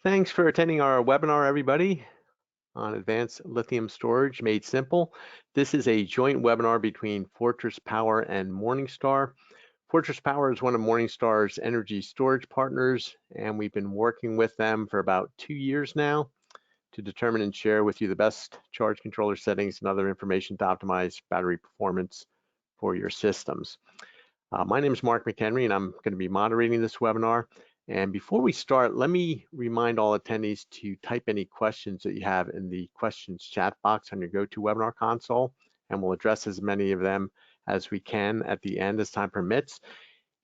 Thanks for attending our webinar, everybody, on advanced lithium storage made simple. This is a joint webinar between Fortress Power and Morningstar. Fortress Power is one of Morningstar's energy storage partners, and we've been working with them for about 2 years now to determine and share with you the best charge controller settings and other information to optimize battery performance for your systems. My name is Mark McHenry, and I'm going to be moderating this webinar. And before we start, let me remind all attendees to type any questions that you have in the questions chat box on your GoToWebinar console, and we'll address as many of them as we can at the end as time permits.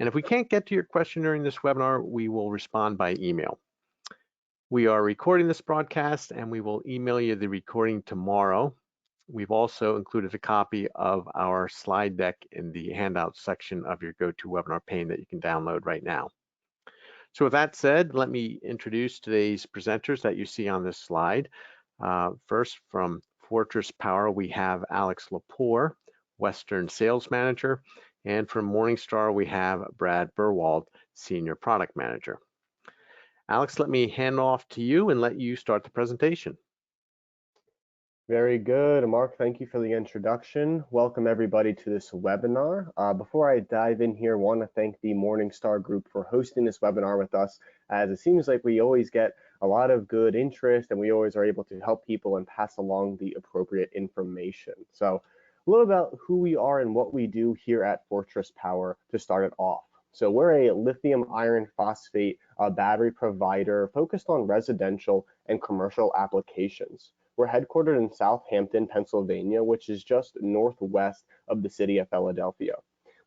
And if we can't get to your question during this webinar, we will respond by email. We are recording this broadcast, and we will email you the recording tomorrow. We've also included a copy of our slide deck in the handout section of your GoToWebinar pane that you can download right now. So with that said, let me introduce today's presenters that you see on this slide. First, from Fortress Power, we have Alex Lepore, Western Sales Manager, and from Morningstar, we have Brad Burwald, Senior Product Manager. Alex, let me hand off to you and let you start the presentation. Very good, Mark. Thank you for the introduction. Welcome everybody to this webinar. Before I dive in here, I want to thank the Morningstar group for hosting this webinar with us, as it seems like we always get a lot of good interest and we always are able to help people and pass along the appropriate information. So a little about who we are and what we do here at Fortress Power to start it off. So we're a lithium iron phosphate battery provider focused on residential and commercial applications. We're headquartered in Southampton, Pennsylvania, which is just northwest of the city of Philadelphia.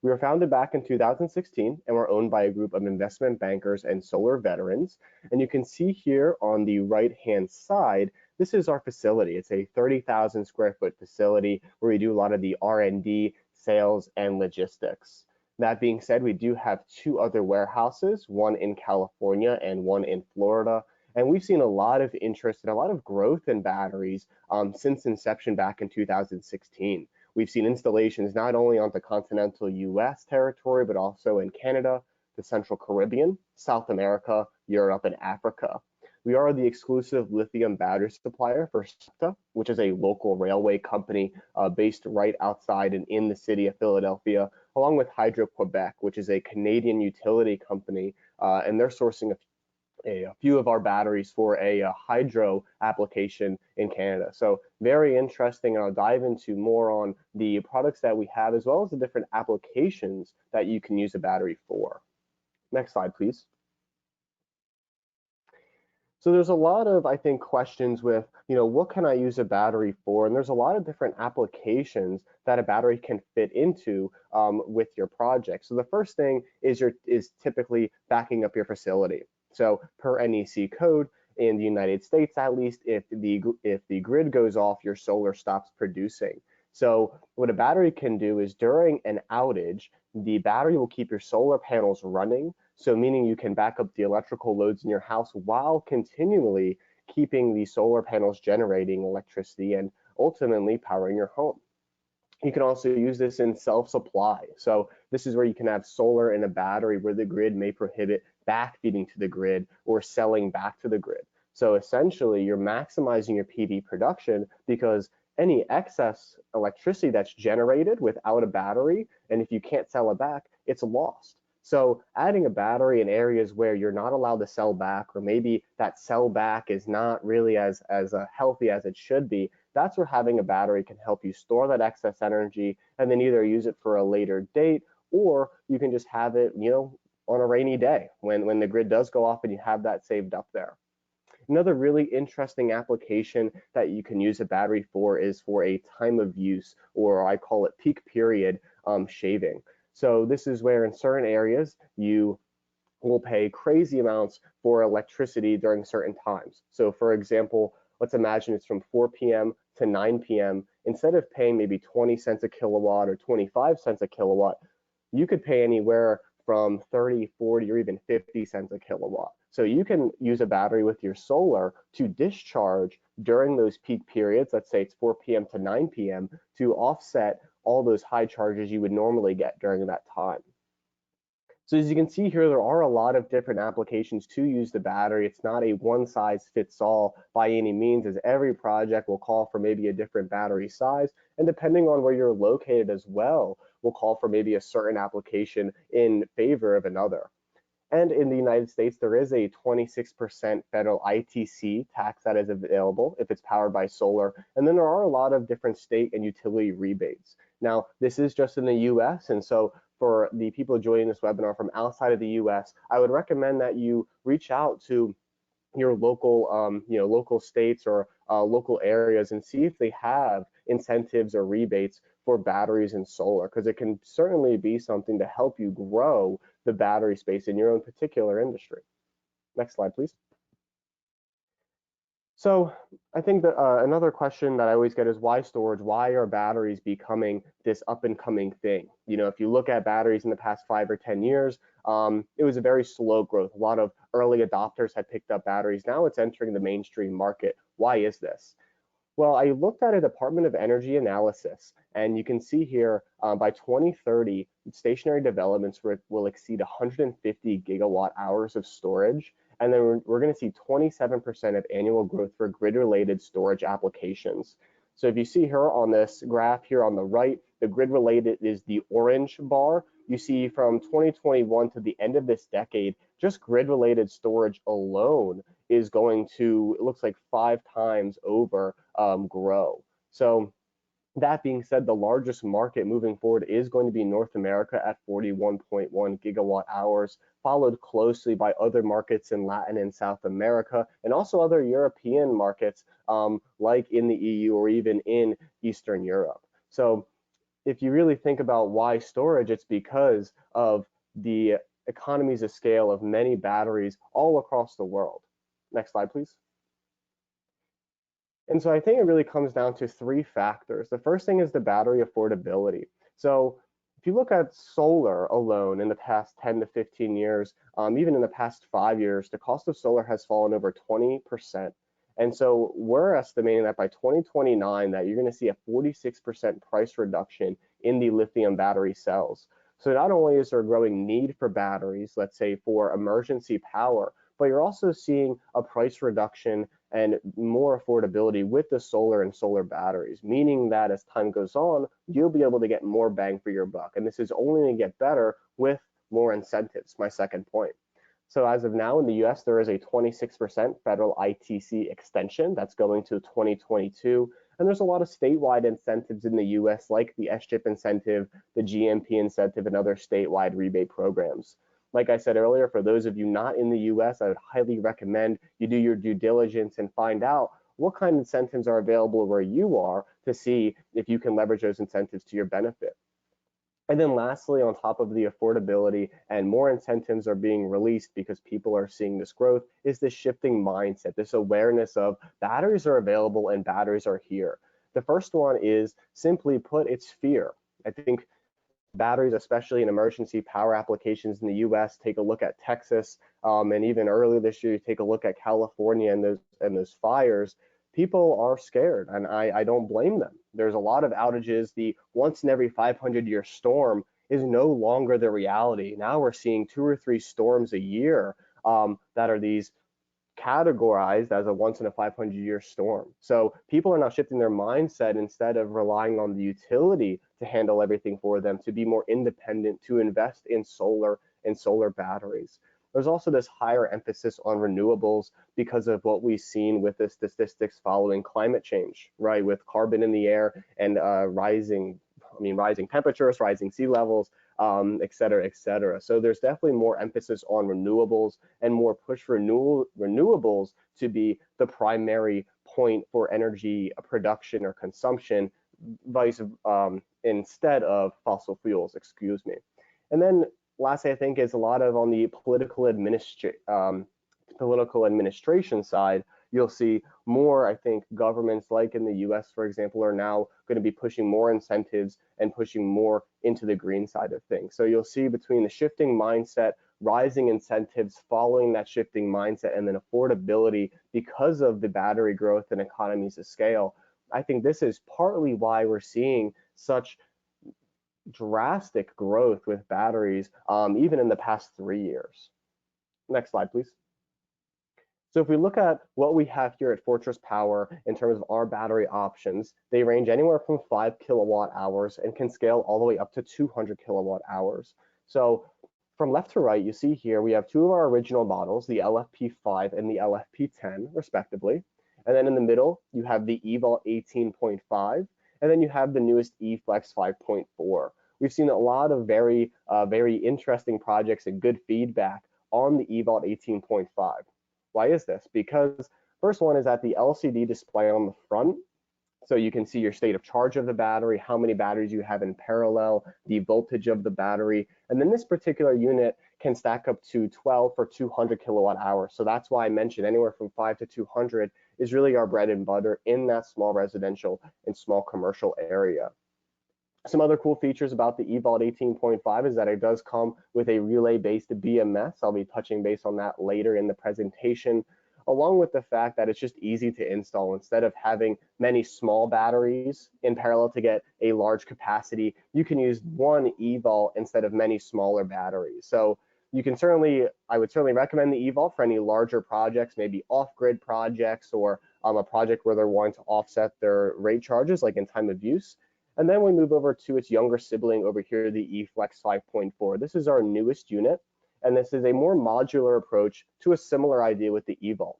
We were founded back in 2016 and we're owned by a group of investment bankers and solar veterans. And you can see here on the right-hand side, this is our facility. It's a 30,000 square foot facility where we do a lot of the R&D, sales, and logistics. That being said, we do have 2 other warehouses, one in California and one in Florida. And we've seen a lot of interest and a lot of growth in batteries since inception back in 2016. We've seen installations not only on the continental US territory, but also in Canada, the Central Caribbean, South America, Europe, and Africa. We are the exclusive lithium battery supplier for SEPTA, which is a local railway company based right outside and in the city of Philadelphia, along with Hydro-Quebec, which is a Canadian utility company, and they're sourcing a few of our batteries for a hydro application in Canada. So very interesting, and I'll dive into more on the products that we have as well as the different applications that you can use a battery for. Next slide, please. So there's a lot of, I think, questions with, what can I use a battery for? And there's a lot of different applications that a battery can fit into with your project. So the first thing is typically backing up your facility. So per NEC code in the United States, at least, if the grid goes off, your solar stops producing. So what a battery can do is during an outage, the battery will keep your solar panels running. So meaning you can back up the electrical loads in your house while continually keeping the solar panels generating electricity and ultimately powering your home. You can also use this in self-supply. So this is where you can have solar in a battery where the grid may prohibit backfeeding to the grid or selling back to the grid. So essentially, you're maximizing your PV production because any excess electricity that's generated without a battery, and if you can't sell it back, it's lost. So adding a battery in areas where you're not allowed to sell back, or maybe that sell back is not really as healthy as it should be, that's where having a battery can help you store that excess energy and then either use it for a later date, or you can just have it, on a rainy day when the grid does go off and you have that saved up there. Another really interesting application that you can use a battery for is for a time of use, or I call it peak period shaving. So this is where in certain areas you will pay crazy amounts for electricity during certain times. So for example, let's imagine it's from 4 p.m. to 9 p.m. Instead of paying maybe 20 cents a kilowatt or 25 cents a kilowatt, you could pay anywhere from 30, 40, or even 50 cents a kilowatt. So you can use a battery with your solar to discharge during those peak periods, let's say it's 4 p.m. to 9 p.m., to offset all those high charges you would normally get during that time. So as you can see here, there are a lot of different applications to use the battery. It's not a one size fits all by any means, as every project will call for maybe a different battery size. And depending on where you're located as well, will call for maybe a certain application in favor of another. And in the United States, there is a 26% federal ITC tax that is available if it's powered by solar. And then there are a lot of different state and utility rebates. Now, this is just in the US. And so for the people joining this webinar from outside of the US, I would recommend that you reach out to your local, local states or local areas and see if they have incentives or rebates for batteries and solar, because it can certainly be something to help you grow the battery space in your own particular industry. Next slide, please. So I think that another question that I always get is why storage? Why are batteries becoming this up and coming thing? You know, if you look at batteries in the past 5 or 10 years, it was a very slow growth. A lot of early adopters had picked up batteries. Now it's entering the mainstream market. Why is this? Well, I looked at a Department of Energy analysis, and you can see here by 2030, stationary developments will exceed 150 gigawatt hours of storage. And then we're going to see 27% of annual growth for grid-related storage applications. So if you see here on this graph here on the right, the grid-related is the orange bar. You see from 2021 to the end of this decade, just grid-related storage alone is going to, it looks like 5 times over grow. So that being said, the largest market moving forward is going to be North America at 41.1 gigawatt hours, followed closely by other markets in Latin and South America, and also other European markets like in the EU or even in Eastern Europe. So if you really think about why storage, it's because of the economies of scale of many batteries all across the world. Next slide, please. And so I think it really comes down to 3 factors. The first thing is the battery affordability. So if you look at solar alone in the past 10 to 15 years, even in the past 5 years, the cost of solar has fallen over 20%. And so we're estimating that by 2029 that you're going to see a 46% price reduction in the lithium battery cells. So not only is there a growing need for batteries, let's say for emergency power, but you're also seeing a price reduction and more affordability with the solar and solar batteries, meaning that as time goes on, you'll be able to get more bang for your buck. And this is only going to get better with more incentives, my second point. So as of now in the US, there is a 26% federal ITC extension that's going to 2022. And there's a lot of statewide incentives in the US, like the SCHIP incentive, the GMP incentive, and other statewide rebate programs. Like I said earlier, for those of you not in the US, I would highly recommend you do your due diligence and find out what kind of incentives are available where you are to see if you can leverage those incentives to your benefit. And then lastly, on top of the affordability and more incentives are being released because people are seeing this growth, is this shifting mindset, this awareness of batteries are available and batteries are here. The first one is simply put, it's fear. I think batteries, especially in emergency power applications in the US, take a look at Texas, and even earlier this year, you take a look at California and those fires. People are scared, and I don't blame them. There's a lot of outages. The once in every 500-year storm is no longer the reality. Now we're seeing 2 or 3 storms a year that are these categorized as a once in a 500-year storm. So people are now shifting their mindset, instead of relying on the utility to handle everything for them, to be more independent, to invest in solar and solar batteries. There's also this higher emphasis on renewables because of what we've seen with the statistics following climate change, right? With carbon in the air and rising temperatures, rising sea levels, et cetera, et cetera. So there's definitely more emphasis on renewables and more push for renewables to be the primary point for energy production or consumption, instead of fossil fuels, excuse me. And then lastly, I think is a lot of on the political administration side, you'll see more, I think, governments like in the US, for example, are now going to be pushing more incentives and pushing more into the green side of things. So you'll see between the shifting mindset, rising incentives following that shifting mindset, and then affordability because of the battery growth and economies of scale. I think this is partly why we're seeing such drastic growth with batteries, even in the past 3 years. Next slide, please. So if we look at what we have here at Fortress Power in terms of our battery options, they range anywhere from 5 kilowatt hours and can scale all the way up to 200 kilowatt hours. So from left to right, you see here we have two of our original models, the LFP5 and the LFP10, respectively. And then in the middle, you have the EVault 18.5, and then you have the newest EFlex 5.4. We've seen a lot of very interesting projects and good feedback on the EVault 18.5. Why is this? Because first one is that the LCD display on the front, so you can see your state of charge of the battery, how many batteries you have in parallel, the voltage of the battery, and then this particular unit can stack up to 12 for 200 kilowatt hours. So that's why I mentioned anywhere from 5 to 200 is really our bread and butter in that small residential and small commercial area. Some other cool features about the EVault 18.5 is that it does come with a relay-based BMS. I'll be touching base on that later in the presentation, along with the fact that it's just easy to install. Instead of having many small batteries in parallel to get a large capacity, you can use one EVault instead of many smaller batteries. So you can I would certainly recommend the EVault for any larger projects, maybe off-grid projects, or a project where they're wanting to offset their rate charges, like in time of use. And then we move over to its younger sibling over here, the EFlex 5.4. This is our newest unit, and this is a more modular approach to a similar idea with the EVault.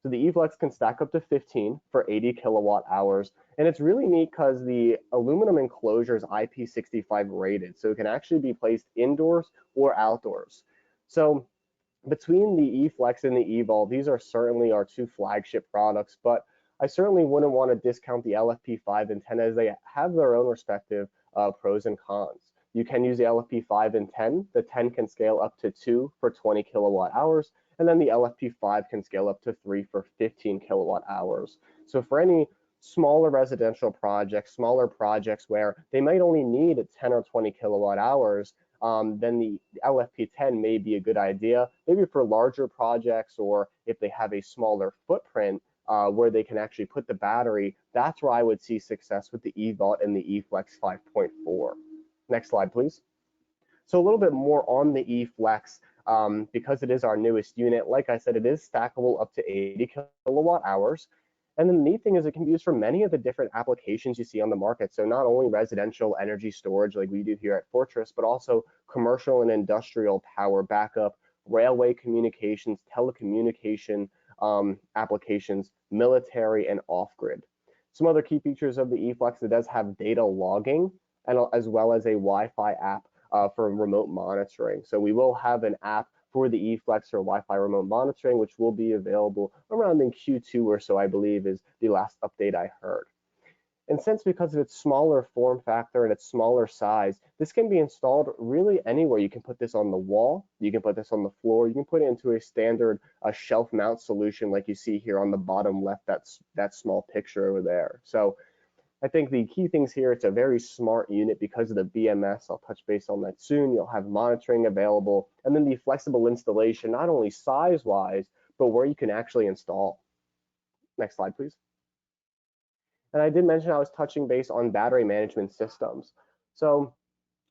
So the EFlex can stack up to 15 for 80 kilowatt hours, and it's really neat because the aluminum enclosure is IP65 rated, so it can actually be placed indoors or outdoors. So between the EFlex and the EVault, these are certainly our two flagship products, but I certainly wouldn't want to discount the LFP5 and 10 as they have their own respective pros and cons. You can use the LFP5 and 10. The 10 can scale up to 2 for 20 kilowatt hours, and then the LFP5 can scale up to 3 for 15 kilowatt hours. So for any smaller residential projects, smaller projects where they might only need 10 or 20 kilowatt hours, then the LFP10 may be a good idea, maybe for larger projects, or if they have a smaller footprint, where they can actually put the battery. That's where I would see success with the EVault and the EFlex 5.4. Next slide, please. So a little bit more on the EFlex, because it is our newest unit. Like I said, it is stackable up to 80 kilowatt hours. And then the neat thing is it can be used for many of the different applications you see on the market. So not only residential energy storage like we do here at Fortress, but also commercial and industrial power backup, railway communications, telecommunication applications, military, and off-grid. Some other key features of the EFlex, it does have data logging, and as well as a Wi-Fi app for remote monitoring. So we will have an app for the EFlex or Wi-Fi remote monitoring, which will be available around in Q2 or so, I believe, is the last update I heard. And since because of its smaller form factor and its smaller size, this can be installed really anywhere. You can put this on the wall, you can put this on the floor, you can put it into a standard shelf mount solution like you see here on the bottom left, that small picture over there. So I think the key things here, it's a very smart unit because of the BMS. I'll touch base on that soon. You'll have monitoring available, and then the flexible installation, not only size-wise, but where you can actually install. Next slide, please. And I did mention I was touching base on battery management systems. So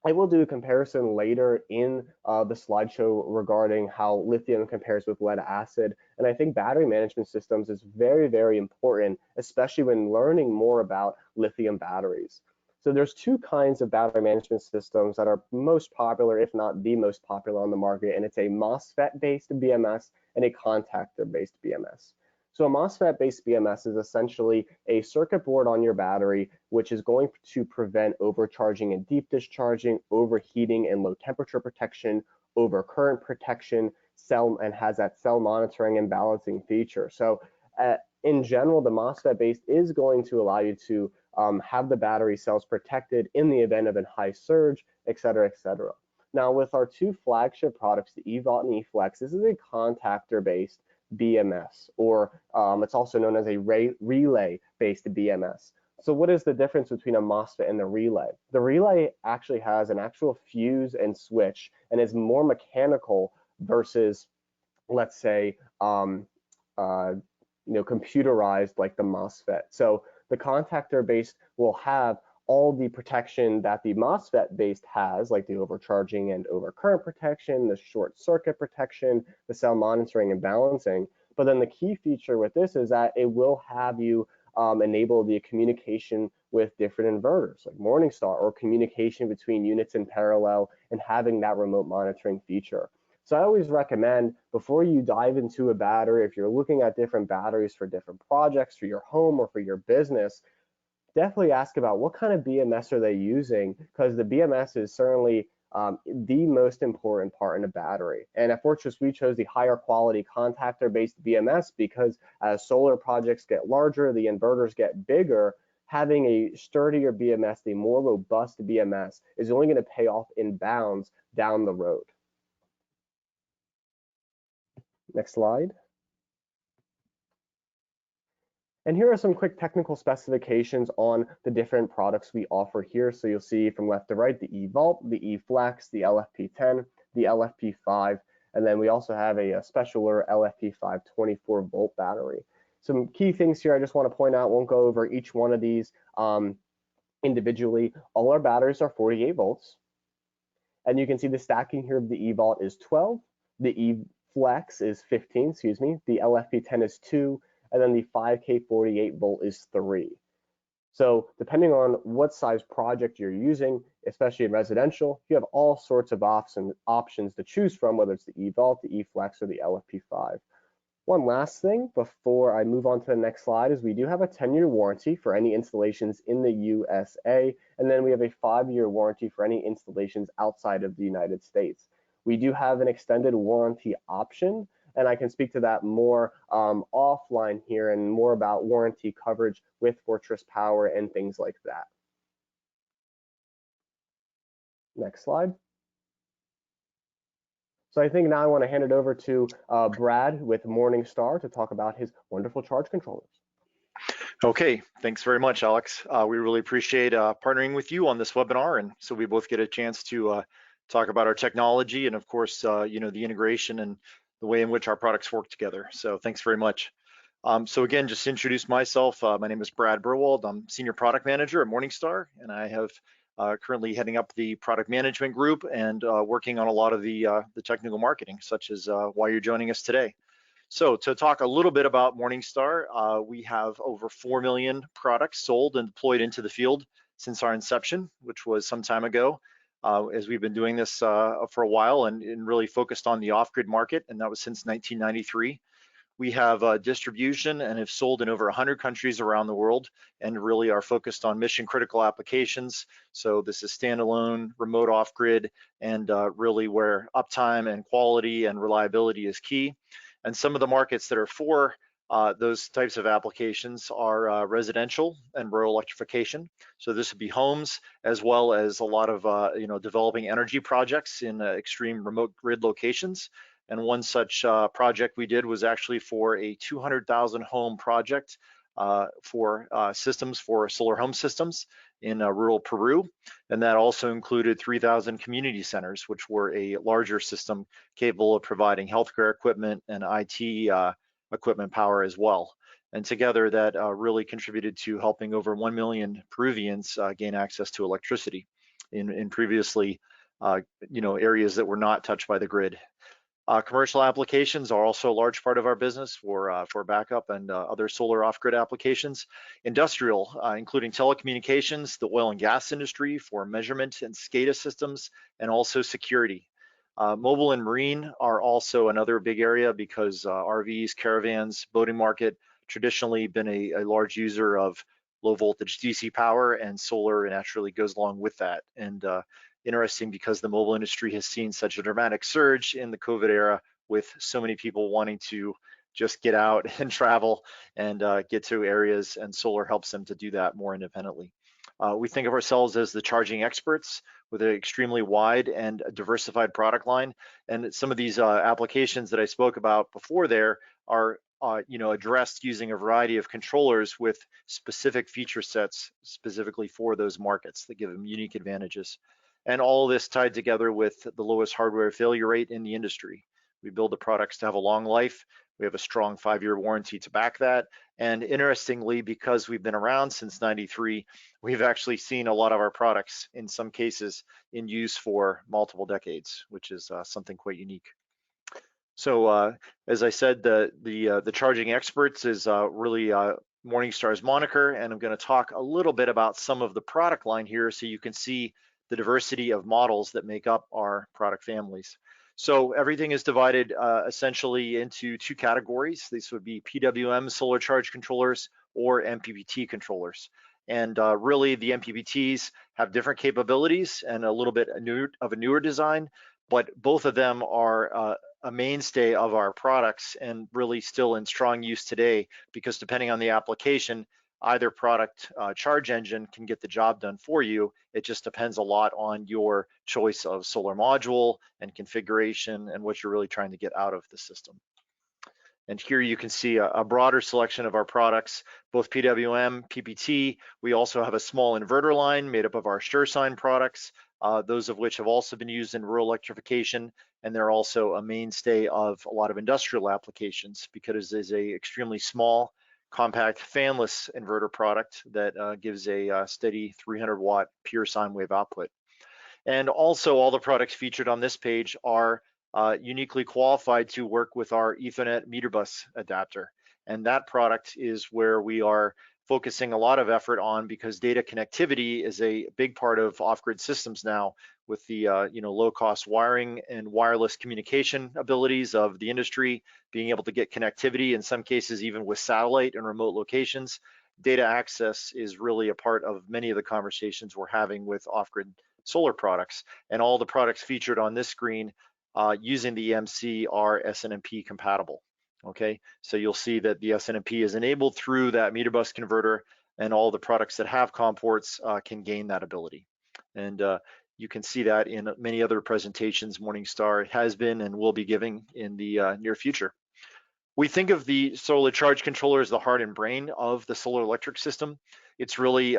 I will do a comparison later in the slideshow regarding how lithium compares with lead acid. And I think battery management systems is very, very important, especially when learning more about lithium batteries. So there's two kinds of battery management systems that are most popular, if not the most popular on the market, and it's a MOSFET-based BMS and a contactor-based BMS. So a MOSFET-based BMS is essentially a circuit board on your battery, which is going to prevent overcharging and deep discharging, overheating and low temperature protection, overcurrent protection, and has that cell monitoring and balancing feature. So in general, the MOSFET-based is going to allow you to have the battery cells protected in the event of a high surge, et cetera, et cetera. Now with our two flagship products, the EVault and EFlex, this is a contactor-based BMS, or it's also known as a relay-based BMS. So what is the difference between a MOSFET and the relay? The relay actually has an actual fuse and switch and is more mechanical versus, let's say, computerized like the MOSFET. So the contactor-based will have all the protection that the MOSFET based has, like the overcharging and overcurrent protection, the short circuit protection, the cell monitoring and balancing. But then the key feature with this is that it will have you enable the communication with different inverters like Morningstar, or communication between units in parallel, and having that remote monitoring feature. So I always recommend, before you dive into a battery, if you're looking at different batteries for different projects for your home or for your business, definitely ask about what kind of BMS are they using, because the BMS is certainly the most important part in a battery. And at Fortress, we chose the higher quality contactor-based BMS because as solar projects get larger, the inverters get bigger, having a sturdier BMS, the more robust BMS, is only going to pay off in bounds down the road. Next slide. And here are some quick technical specifications on the different products we offer here. So you'll see from left to right, the EVault, the EFlex, the LFP10, the LFP5, and then we also have a specialer LFP5 24-volt battery. Some key things here I just want to point out, won't go over each one of these individually. All our batteries are 48 volts. And you can see the stacking here of the EVault is 12, the EFlex is 15, the LFP10 is 2, and then the 5K 48 volt is 3. So depending on what size project you're using, especially in residential, you have all sorts of options to choose from, whether it's the EVault, the EFlex, or the LFP5. One last thing before I move on to the next slide is we do have a 10-year warranty for any installations in the USA, and then we have a 5-year warranty for any installations outside of the United States. We do have an extended warranty option, and I can speak to that more offline here, and more about warranty coverage with Fortress Power and things like that. Next slide. So I think now I want to hand it over to Brad with Morningstar to talk about his wonderful charge controllers. Okay, thanks very much, Alex. We really appreciate partnering with you on this webinar, and so we both get a chance to talk about our technology and, of course, you know, the integration and the way in which our products work together. So thanks very much. So again, just to introduce myself, my name is Brad Burwald. I'm Senior Product Manager at Morningstar, and I have currently heading up the product management group and working on a lot of the technical marketing, such as why you're joining us today. So to talk a little bit about Morningstar, we have over 4 million products sold and deployed into the field since our inception, which was some time ago, as we've been doing this for a while and really focused on the off-grid market, and that was since 1993. We have distribution and have sold in over 100 countries around the world, and really are focused on mission critical applications. So this is standalone, remote off-grid, and really where uptime and quality and reliability is key. And some of the markets that are for those types of applications are residential and rural electrification. So this would be homes, as well as a lot of you know, developing energy projects in extreme remote grid locations. And one such project we did was actually for a 200,000 home project for systems for solar home systems in rural Peru. And that also included 3,000 community centers, which were a larger system capable of providing healthcare equipment and IT equipment power as well. And together that really contributed to helping over 1 million Peruvians gain access to electricity in previously you know, areas that were not touched by the grid. Commercial applications are also a large part of our business for backup and other solar off-grid applications. Industrial, including telecommunications, the oil and gas industry for measurement and SCADA systems, and also security. Mobile and marine are also another big area because RVs, caravans, boating market, traditionally been a large user of low voltage DC power, and solar naturally goes along with that. And interesting because the mobile industry has seen such a dramatic surge in the COVID era, with so many people wanting to just get out and travel and get to areas, and solar helps them to do that more independently. We think of ourselves as the charging experts with an extremely wide and diversified product line. And some of these applications that I spoke about before there are you know, addressed using a variety of controllers with specific feature sets specifically for those markets that give them unique advantages. And all of this tied together with the lowest hardware failure rate in the industry, We build the products to have a long life. We have a strong 5-year warranty to back that. And interestingly, because we've been around since '93, we've actually seen a lot of our products, in some cases, in use for multiple decades, which is something quite unique. So as I said, the charging experts is really Morningstar's moniker, and I'm going to talk a little bit about some of the product line here so you can see the diversity of models that make up our product families. So everything is divided essentially into 2 categories. These would be PWM solar charge controllers or MPPT controllers. And really the MPPTs have different capabilities and a little bit of a newer design, but both of them are a mainstay of our products and really still in strong use today, because depending on the application, either product charge engine can get the job done for you. It just depends a lot on your choice of solar module and configuration and what you're really trying to get out of the system. And here you can see a broader selection of our products, both PWM, PPT. We also have a small inverter line made up of our SureSign products, those of which have also been used in rural electrification, and they're also a mainstay of a lot of industrial applications because it is a extremely small, compact, fanless inverter product that gives a steady 300-watt pure sine wave output. And also all the products featured on this page are uniquely qualified to work with our Ethernet meter bus adapter. And that product is where we are focusing a lot of effort on, because data connectivity is a big part of off-grid systems now, with the low-cost wiring and wireless communication abilities of the industry, being able to get connectivity in some cases even with satellite and remote locations. Data access is really a part of many of the conversations we're having with off-grid solar products, and all the products featured on this screen using the EMC are SNMP compatible. Okay, so you'll see that the SNMP is enabled through that meter bus converter, and all the products that have COM ports can gain that ability. And you can see that in many other presentations Morningstar has been and will be giving in the near future. We think of the solar charge controller as the heart and brain of the solar electric system. It's really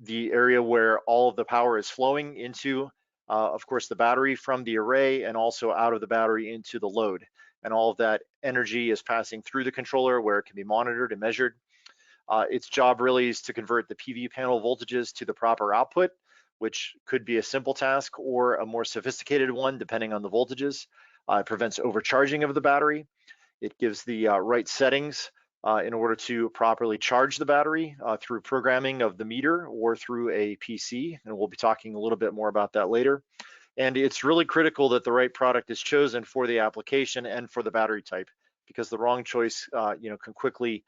the area where all of the power is flowing into, of course, the battery from the array, and also out of the battery into the load. And all of that energy is passing through the controller where it can be monitored and measured. Its job really is to convert the PV panel voltages to the proper output, which could be a simple task or a more sophisticated one depending on the voltages. It prevents overcharging of the battery. It gives the right settings in order to properly charge the battery through programming of the meter or through a PC, and we'll be talking a little bit more about that later. And it's really critical that the right product is chosen for the application and for the battery type, because the wrong choice can quickly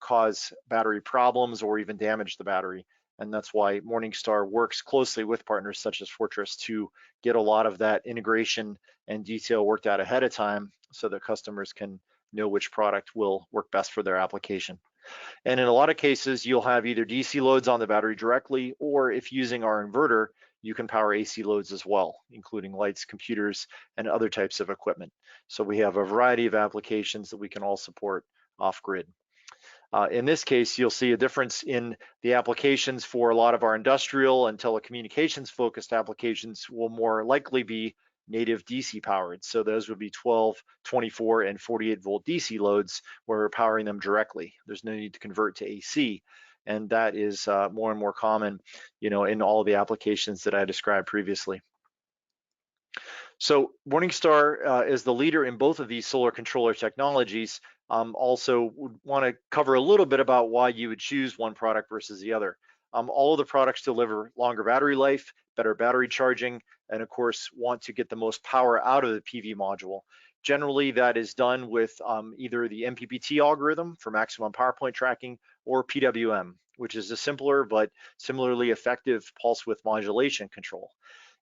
cause battery problems or even damage the battery. And that's why Morningstar works closely with partners such as Fortress to get a lot of that integration and detail worked out ahead of time so that customers can know which product will work best for their application. And in a lot of cases, you'll have either DC loads on the battery directly, or if using our inverter, you can power AC loads as well, including lights, computers, and other types of equipment. So we have a variety of applications that we can all support off-grid. In this case, you'll see a difference in the applications for a lot of our industrial and telecommunications focused applications will more likely be native DC powered. So those would be 12, 24, and 48 volt DC loads where we're powering them directly. There's no need to convert to AC. And that is more and more common, in all of the applications that I described previously. So Morningstar is the leader in both of these solar controller technologies. Also would want to cover a little bit about why you would choose one product versus the other. All of the products deliver longer battery life, better battery charging, and of course want to get the most power out of the PV module. Generally, that is done with either the MPPT algorithm for maximum power point tracking or PWM, which is a simpler but similarly effective pulse width modulation control.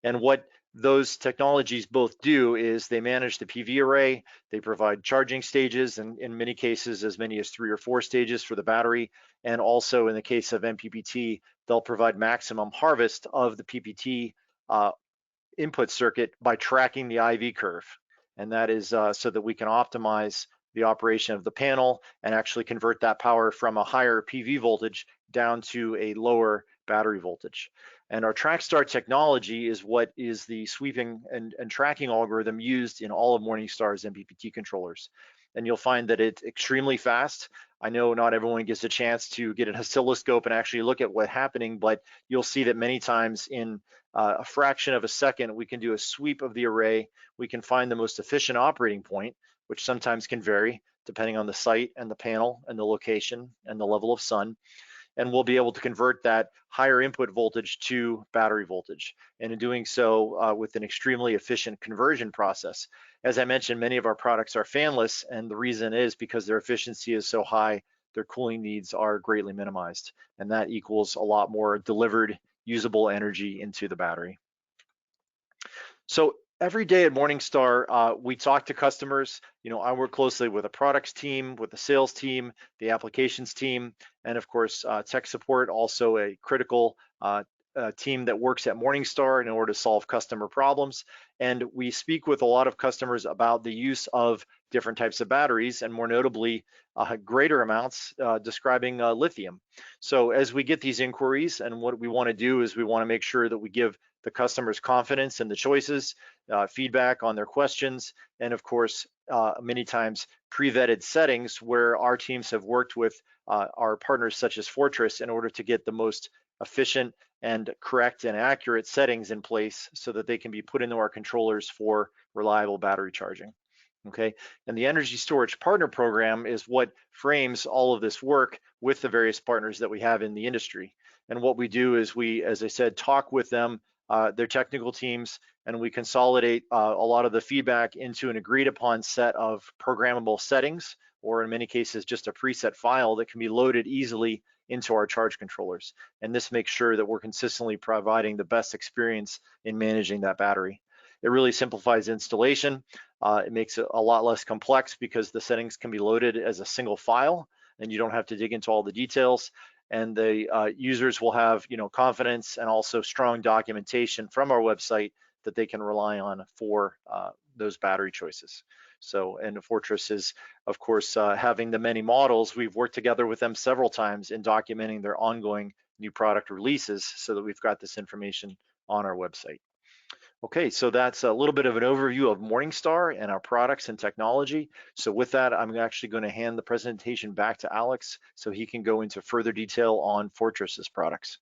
And what those technologies both do is they manage the PV array, they provide charging stages, and in many cases as many as 3 or 4 stages for the battery, and also in the case of MPPT, they'll provide maximum harvest of the PPT input circuit by tracking the IV curve. And that is so that we can optimize the operation of the panel and actually convert that power from a higher PV voltage down to a lower battery voltage. And our TrackStar technology is what is the sweeping and tracking algorithm used in all of Morningstar's MPPT controllers. And you'll find that it's extremely fast. I know not everyone gets a chance to get an oscilloscope and actually look at what's happening, but you'll see that many times in a fraction of a second, we can do a sweep of the array. We can find the most efficient operating point, which sometimes can vary depending on the site and the panel and the location and the level of sun. And we'll be able to convert that higher input voltage to battery voltage. And in doing so with an extremely efficient conversion process. As I mentioned, many of our products are fanless, and the reason is because their efficiency is so high, their cooling needs are greatly minimized. And that equals a lot more delivered usable energy into the battery. So every day at Morningstar, we talk to customers. I work closely with a products team, with the sales team, the applications team, and of course, tech support, also a critical team that works at Morningstar in order to solve customer problems. And we speak with a lot of customers about the use of different types of batteries, and more notably, greater amounts describing lithium. So as we get these inquiries, and what we want to do is we want to make sure that we give the customers confidence in the choices, feedback on their questions, and of course, many times pre-vetted settings where our teams have worked with our partners such as Fortress in order to get the most efficient and correct and accurate settings in place so that they can be put into our controllers for reliable battery charging. Okay, and the Energy Storage Partner Program is what frames all of this work with the various partners that we have in the industry. And what we do is we, as I said, talk with them, their technical teams, and we consolidate a lot of the feedback into an agreed upon set of programmable settings, or in many cases, just a preset file that can be loaded easily into our charge controllers. And this makes sure that we're consistently providing the best experience in managing that battery. It really simplifies installation. It makes it a lot less complex because the settings can be loaded as a single file and you don't have to dig into all the details. And the users will have confidence and also strong documentation from our website that they can rely on for those battery choices. So, and Fortress is, of course, having the many models. We've worked together with them several times in documenting their ongoing new product releases so that we've got this information on our website. Okay, so that's a little bit of an overview of Morningstar and our products and technology. So with that, I'm actually going to hand the presentation back to Alex so he can go into further detail on Fortress's products.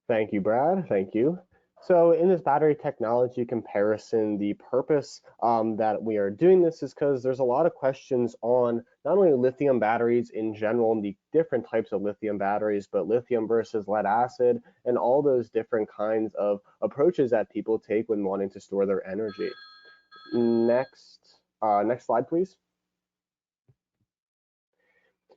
Thank you, Brad. Thank you. So in this battery technology comparison, the purpose that we are doing this is because there's a lot of questions on not only lithium batteries in general and the different types of lithium batteries, but lithium versus lead acid and all those different kinds of approaches that people take when wanting to store their energy. Next slide, please.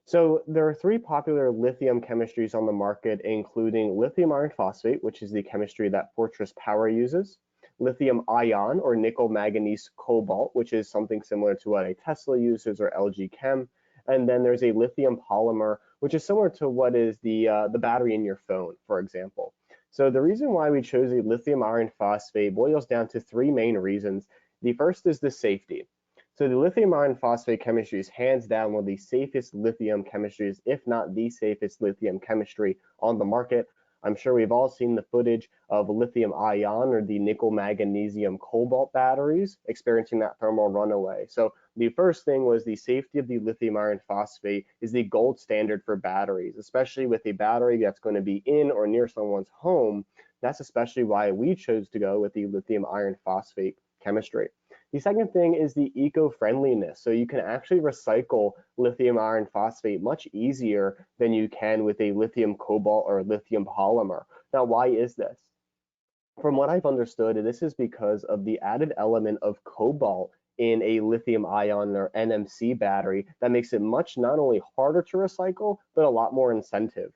So there are three popular lithium chemistries on the market, including lithium iron phosphate, which is the chemistry that Fortress Power uses, lithium ion or nickel manganese cobalt, which is something similar to what a Tesla uses or LG Chem, and then there's a lithium polymer, which is similar to what is the battery in your phone, for example. So the reason why we chose a lithium iron phosphate boils down to three main reasons. The first is the safety. So the lithium iron phosphate chemistry is hands down one of the safest lithium chemistries, if not the safest lithium chemistry on the market. I'm sure we've all seen the footage of lithium ion or the nickel magnesium cobalt batteries experiencing that thermal runaway. So the first thing was the safety of the lithium iron phosphate is the gold standard for batteries, especially with a battery that's going to be in or near someone's home. That's especially why we chose to go with the lithium iron phosphate chemistry. The second thing is the eco-friendliness. So you can actually recycle lithium iron phosphate much easier than you can with a lithium cobalt or lithium polymer. Now, why is this? From what I've understood, this is because of the added element of cobalt in a lithium ion or NMC battery that makes it much not only harder to recycle, but a lot more expensive.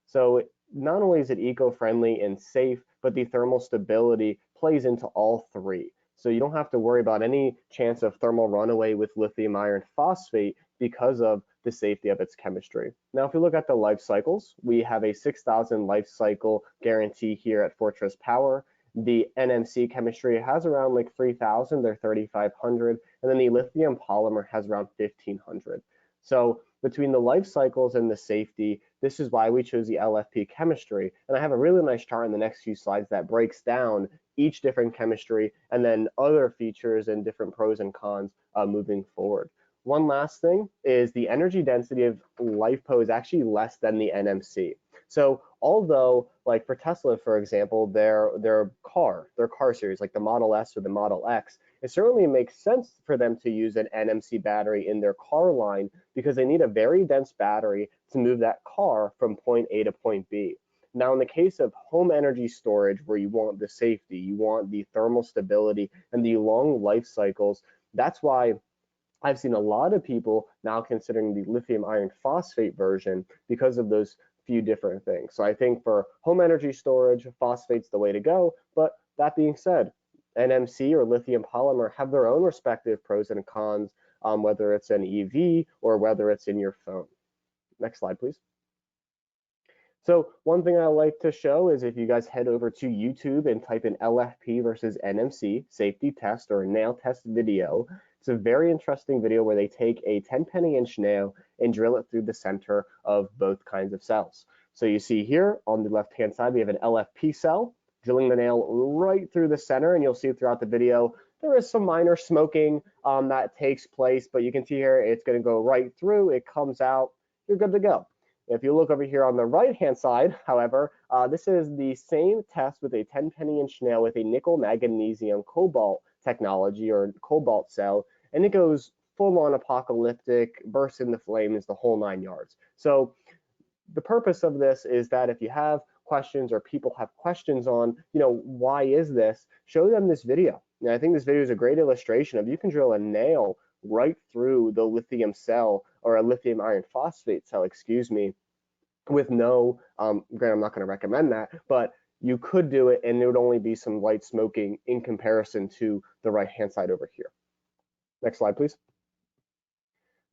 So not only is it eco-friendly and safe, but the thermal stability plays into all three. So you don't have to worry about any chance of thermal runaway with lithium iron phosphate because of the safety of its chemistry. Now, if we look at the life cycles, we have a 6,000 life cycle guarantee here at Fortress Power. The NMC chemistry has around like 3,000, they're 3,500, and then the lithium polymer has around 1,500. So between the life cycles and the safety, This is why we chose the LFP chemistry. And I have a really nice chart in the next few slides that breaks down each different chemistry and then other features and different pros and cons moving forward. One last thing is the energy density of LiFePO is actually less than the NMC. So although, like for Tesla, for example, their car series, like the Model S or the Model X, it certainly makes sense for them to use an NMC battery in their car line because they need a very dense battery to move that car from point A to point B. Now, in the case of home energy storage, where you want the safety, you want the thermal stability, and the long life cycles, that's why I've seen a lot of people now considering the lithium iron phosphate version because of those few different things. So I think for home energy storage, phosphate's the way to go. But that being said, NMC or lithium polymer have their own respective pros and cons, whether it's an EV or whether it's in your phone. Next slide, please. So one thing I like to show is if you guys head over to YouTube and type in LFP versus NMC safety test or nail test video, it's a very interesting video where they take a 10-penny-inch nail and drill it through the center of both kinds of cells. So you see here on the left-hand side, we have an LFP cell drilling the nail right through the center, and you'll see throughout the video, there is some minor smoking that takes place, but you can see here, it's gonna go right through, it comes out, you're good to go. If you look over here on the right-hand side, however, this is the same test with a 10-penny-inch nail with a nickel magnesium cobalt technology or cobalt cell, and it goes full-on apocalyptic, bursts into flames, the whole 9 yards. So the purpose of this is that if you have questions or people have questions on, why is this, show them this video. And I think this video is a great illustration of you can drill a nail right through the lithium cell or a lithium iron phosphate cell, excuse me, with no, granted, I'm not going to recommend that, but you could do it and there would only be some light smoking in comparison to the right-hand side over here. Next slide, please.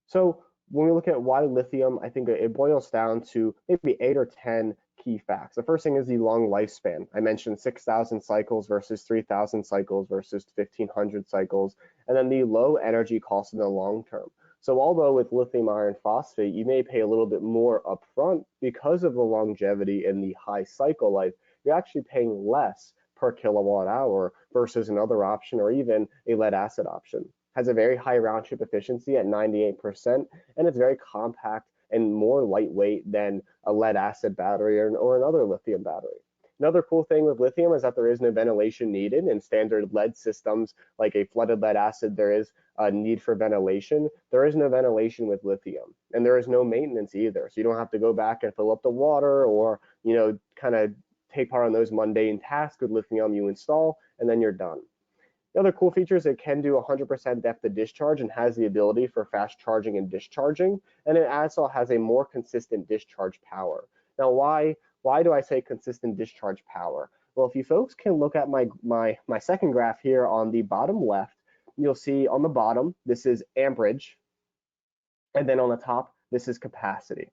So when we look at why lithium, I think it boils down to maybe 8 or 10 key facts. The first thing is the long lifespan. I mentioned 6,000 cycles versus 3,000 cycles versus 1,500 cycles, and then the low energy cost in the long term. So although with lithium iron phosphate, you may pay a little bit more upfront because of the longevity and the high cycle life, you're actually paying less per kilowatt hour versus another option or even a lead acid option. Has a very high round trip efficiency at 98%, and it's very compact and more lightweight than a lead acid battery or another lithium battery. Another cool thing with lithium is that there is no ventilation needed. In standard lead systems, like a flooded lead acid, there is a need for ventilation. There is no ventilation with lithium, and there is no maintenance either. So you don't have to go back and fill up the water or, kind of take part on those mundane tasks with lithium you install, and then you're done. The other cool feature is it can do 100% depth of discharge and has the ability for fast charging and discharging, and it also has a more consistent discharge power. Now, why do I say consistent discharge power? Well, if you folks can look at my second graph here on the bottom left, you'll see on the bottom, this is amperage, and then on the top, this is capacity.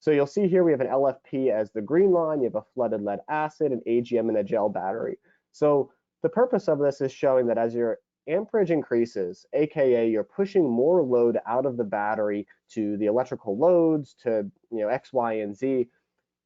So you'll see here we have an LFP as the green line, you have a flooded lead acid, an AGM, and a gel battery. So the purpose of this is showing that as your amperage increases, aka you're pushing more load out of the battery to the electrical loads, to X, Y, and Z,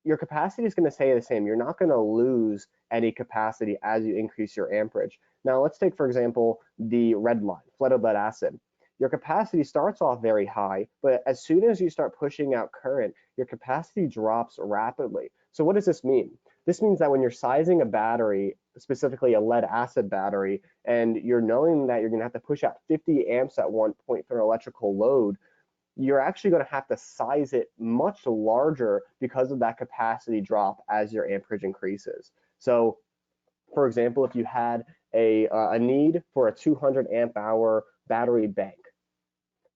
your capacity is going to stay the same. You're not going to lose any capacity as you increase your amperage. Now let's take, for example, the red line, flooded lead acid. Your capacity starts off very high, but as soon as you start pushing out current, your capacity drops rapidly. So what does this mean? This means that when you're sizing a battery, specifically a lead acid battery, and you're knowing that you're going to have to push out 50 amps at one point for an electrical load, you're actually going to have to size it much larger because of that capacity drop as your amperage increases. So, for example, if you had a need for a 200 amp hour battery bank,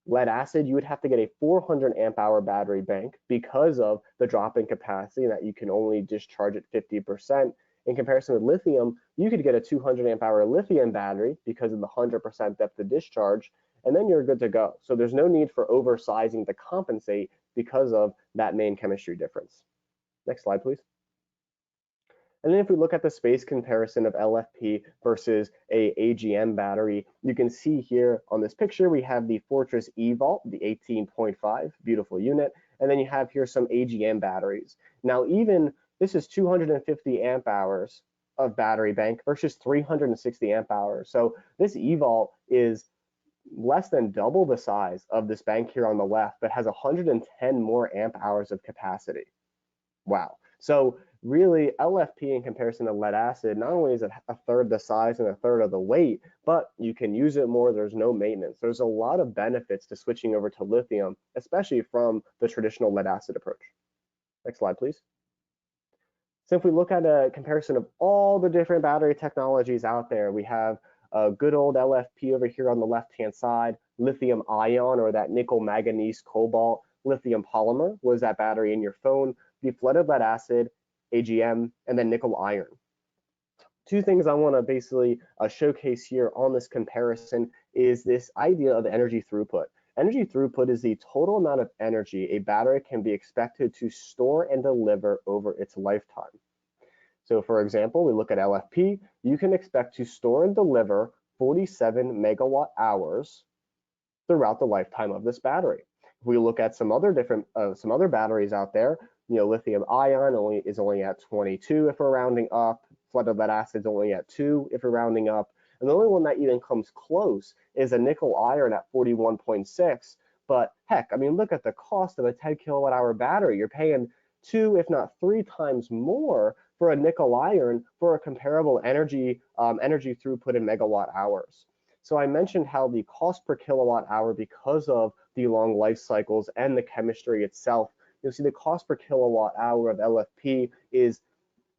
lead acid, you would have to get a 400 amp hour battery bank because of the drop in capacity and that you can only discharge at 50%. In comparison with lithium, you could get a 200 amp hour lithium battery because of the 100% depth of discharge, and then you're good to go. So there's no need for oversizing to compensate because of that main chemistry difference. Next slide, please. And then if we look at the space comparison of LFP versus a AGM battery, you can see here on this picture, we have the Fortress E-Vault, the 18.5, beautiful unit. And then you have here some AGM batteries. Now, even this is 250 amp hours of battery bank versus 360 amp hours. So this eVault is less than double the size of this bank here on the left, but has 110 more amp hours of capacity. Wow. So really, LFP in comparison to lead acid, not only is it a third the size and a third of the weight, but you can use it more. There's no maintenance. There's a lot of benefits to switching over to lithium, especially from the traditional lead acid approach. Next slide, please. So if we look at a comparison of all the different battery technologies out there, we have a good old LFP over here on the left-hand side, lithium ion, or that nickel manganese cobalt, lithium polymer was that battery in your phone, the flooded lead acid, AGM, and then nickel iron. Two things I want to basically showcase here on this comparison is this idea of energy throughput. Energy throughput is the total amount of energy a battery can be expected to store and deliver over its lifetime. So for example, we look at LFP, you can expect to store and deliver 47 megawatt hours throughout the lifetime of this battery. If we look at some other batteries out there, lithium ion is only at 22 if we're rounding up, flooded lead acid is only at 2 if we're rounding up, and the only one that even comes close is a nickel iron at 41.6. But heck, I mean, look at the cost of a 10 kilowatt hour battery. You're paying 2, if not 3 times more for a nickel iron for a comparable energy throughput in megawatt hours. So I mentioned how the cost per kilowatt hour, because of the long life cycles and the chemistry itself, you'll see the cost per kilowatt hour of LFP is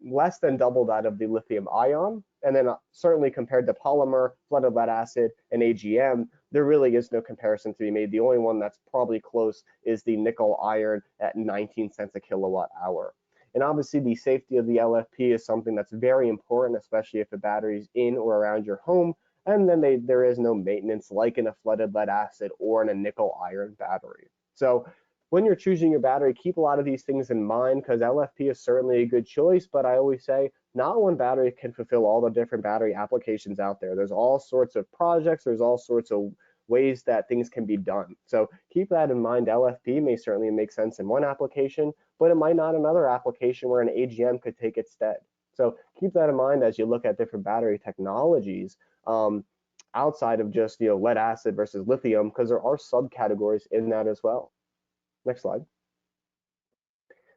less than double that of the lithium ion. And then certainly compared to polymer, flooded lead acid, and AGM, there really is no comparison to be made. The only one that's probably close is the nickel iron at 19 cents a kilowatt hour. And obviously the safety of the LFP is something that's very important, especially if the battery is in or around your home. And then there is no maintenance like in a flooded lead acid or in a nickel iron battery. So when you're choosing your battery, keep a lot of these things in mind, because LFP is certainly a good choice, but I always say not one battery can fulfill all the different battery applications out there. There's all sorts of projects, there's all sorts of ways that things can be done. So keep that in mind. LFP may certainly make sense in one application, but it might not another application where an AGM could take its stead. So keep that in mind as you look at different battery technologies outside of just lead acid versus lithium, because there are subcategories in that as well. Next slide.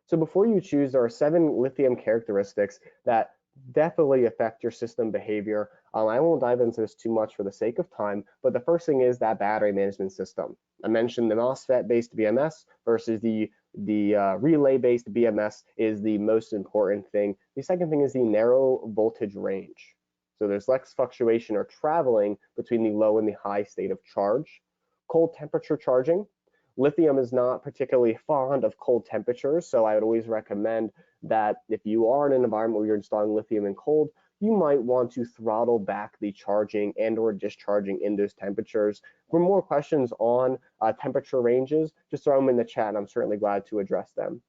So before you choose, there are 7 lithium characteristics that definitely affect your system behavior. I won't dive into this too much for the sake of time, but the first thing is that battery management system. I mentioned the MOSFET-based BMS versus the relay-based BMS is the most important thing. The second thing is the narrow voltage range. So there's less fluctuation or traveling between the low and the high state of charge. Cold temperature charging. Lithium is not particularly fond of cold temperatures, so I would always recommend that if you are in an environment where you're installing lithium in cold, you might want to throttle back the charging and or discharging in those temperatures. For more questions on temperature ranges, just throw them in the chat and I'm certainly glad to address them.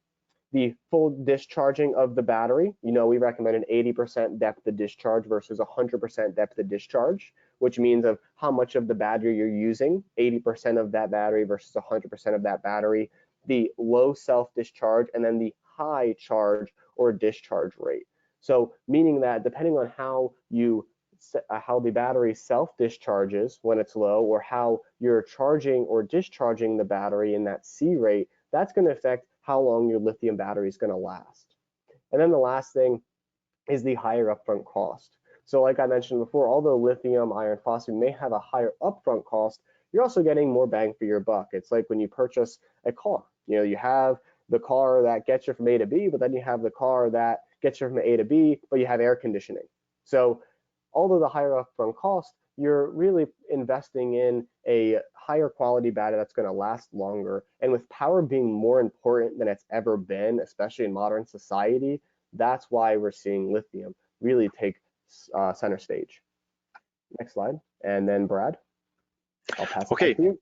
The full discharging of the battery, we recommend an 80% depth of discharge versus 100% depth of discharge, which means of how much of the battery you're using, 80% of that battery versus 100% of that battery, the low self-discharge, and then the high charge or discharge rate. So meaning that depending on how the battery self-discharges when it's low, or how you're charging or discharging the battery in that C rate, that's going to affect how long your lithium battery is going to last. And then the last thing is the higher upfront cost. So like I mentioned before, although lithium iron phosphate may have a higher upfront cost, you're also getting more bang for your buck. It's like when you purchase a car. You have the car that gets you from A to B, but then you have the car that gets you from A to B, but you have air conditioning. So although the higher upfront cost, you're really investing in a higher quality battery that's going to last longer. And with power being more important than it's ever been, especially in modern society, that's why we're seeing lithium really take center stage. Next slide. And then Brad, I'll pass it back to you.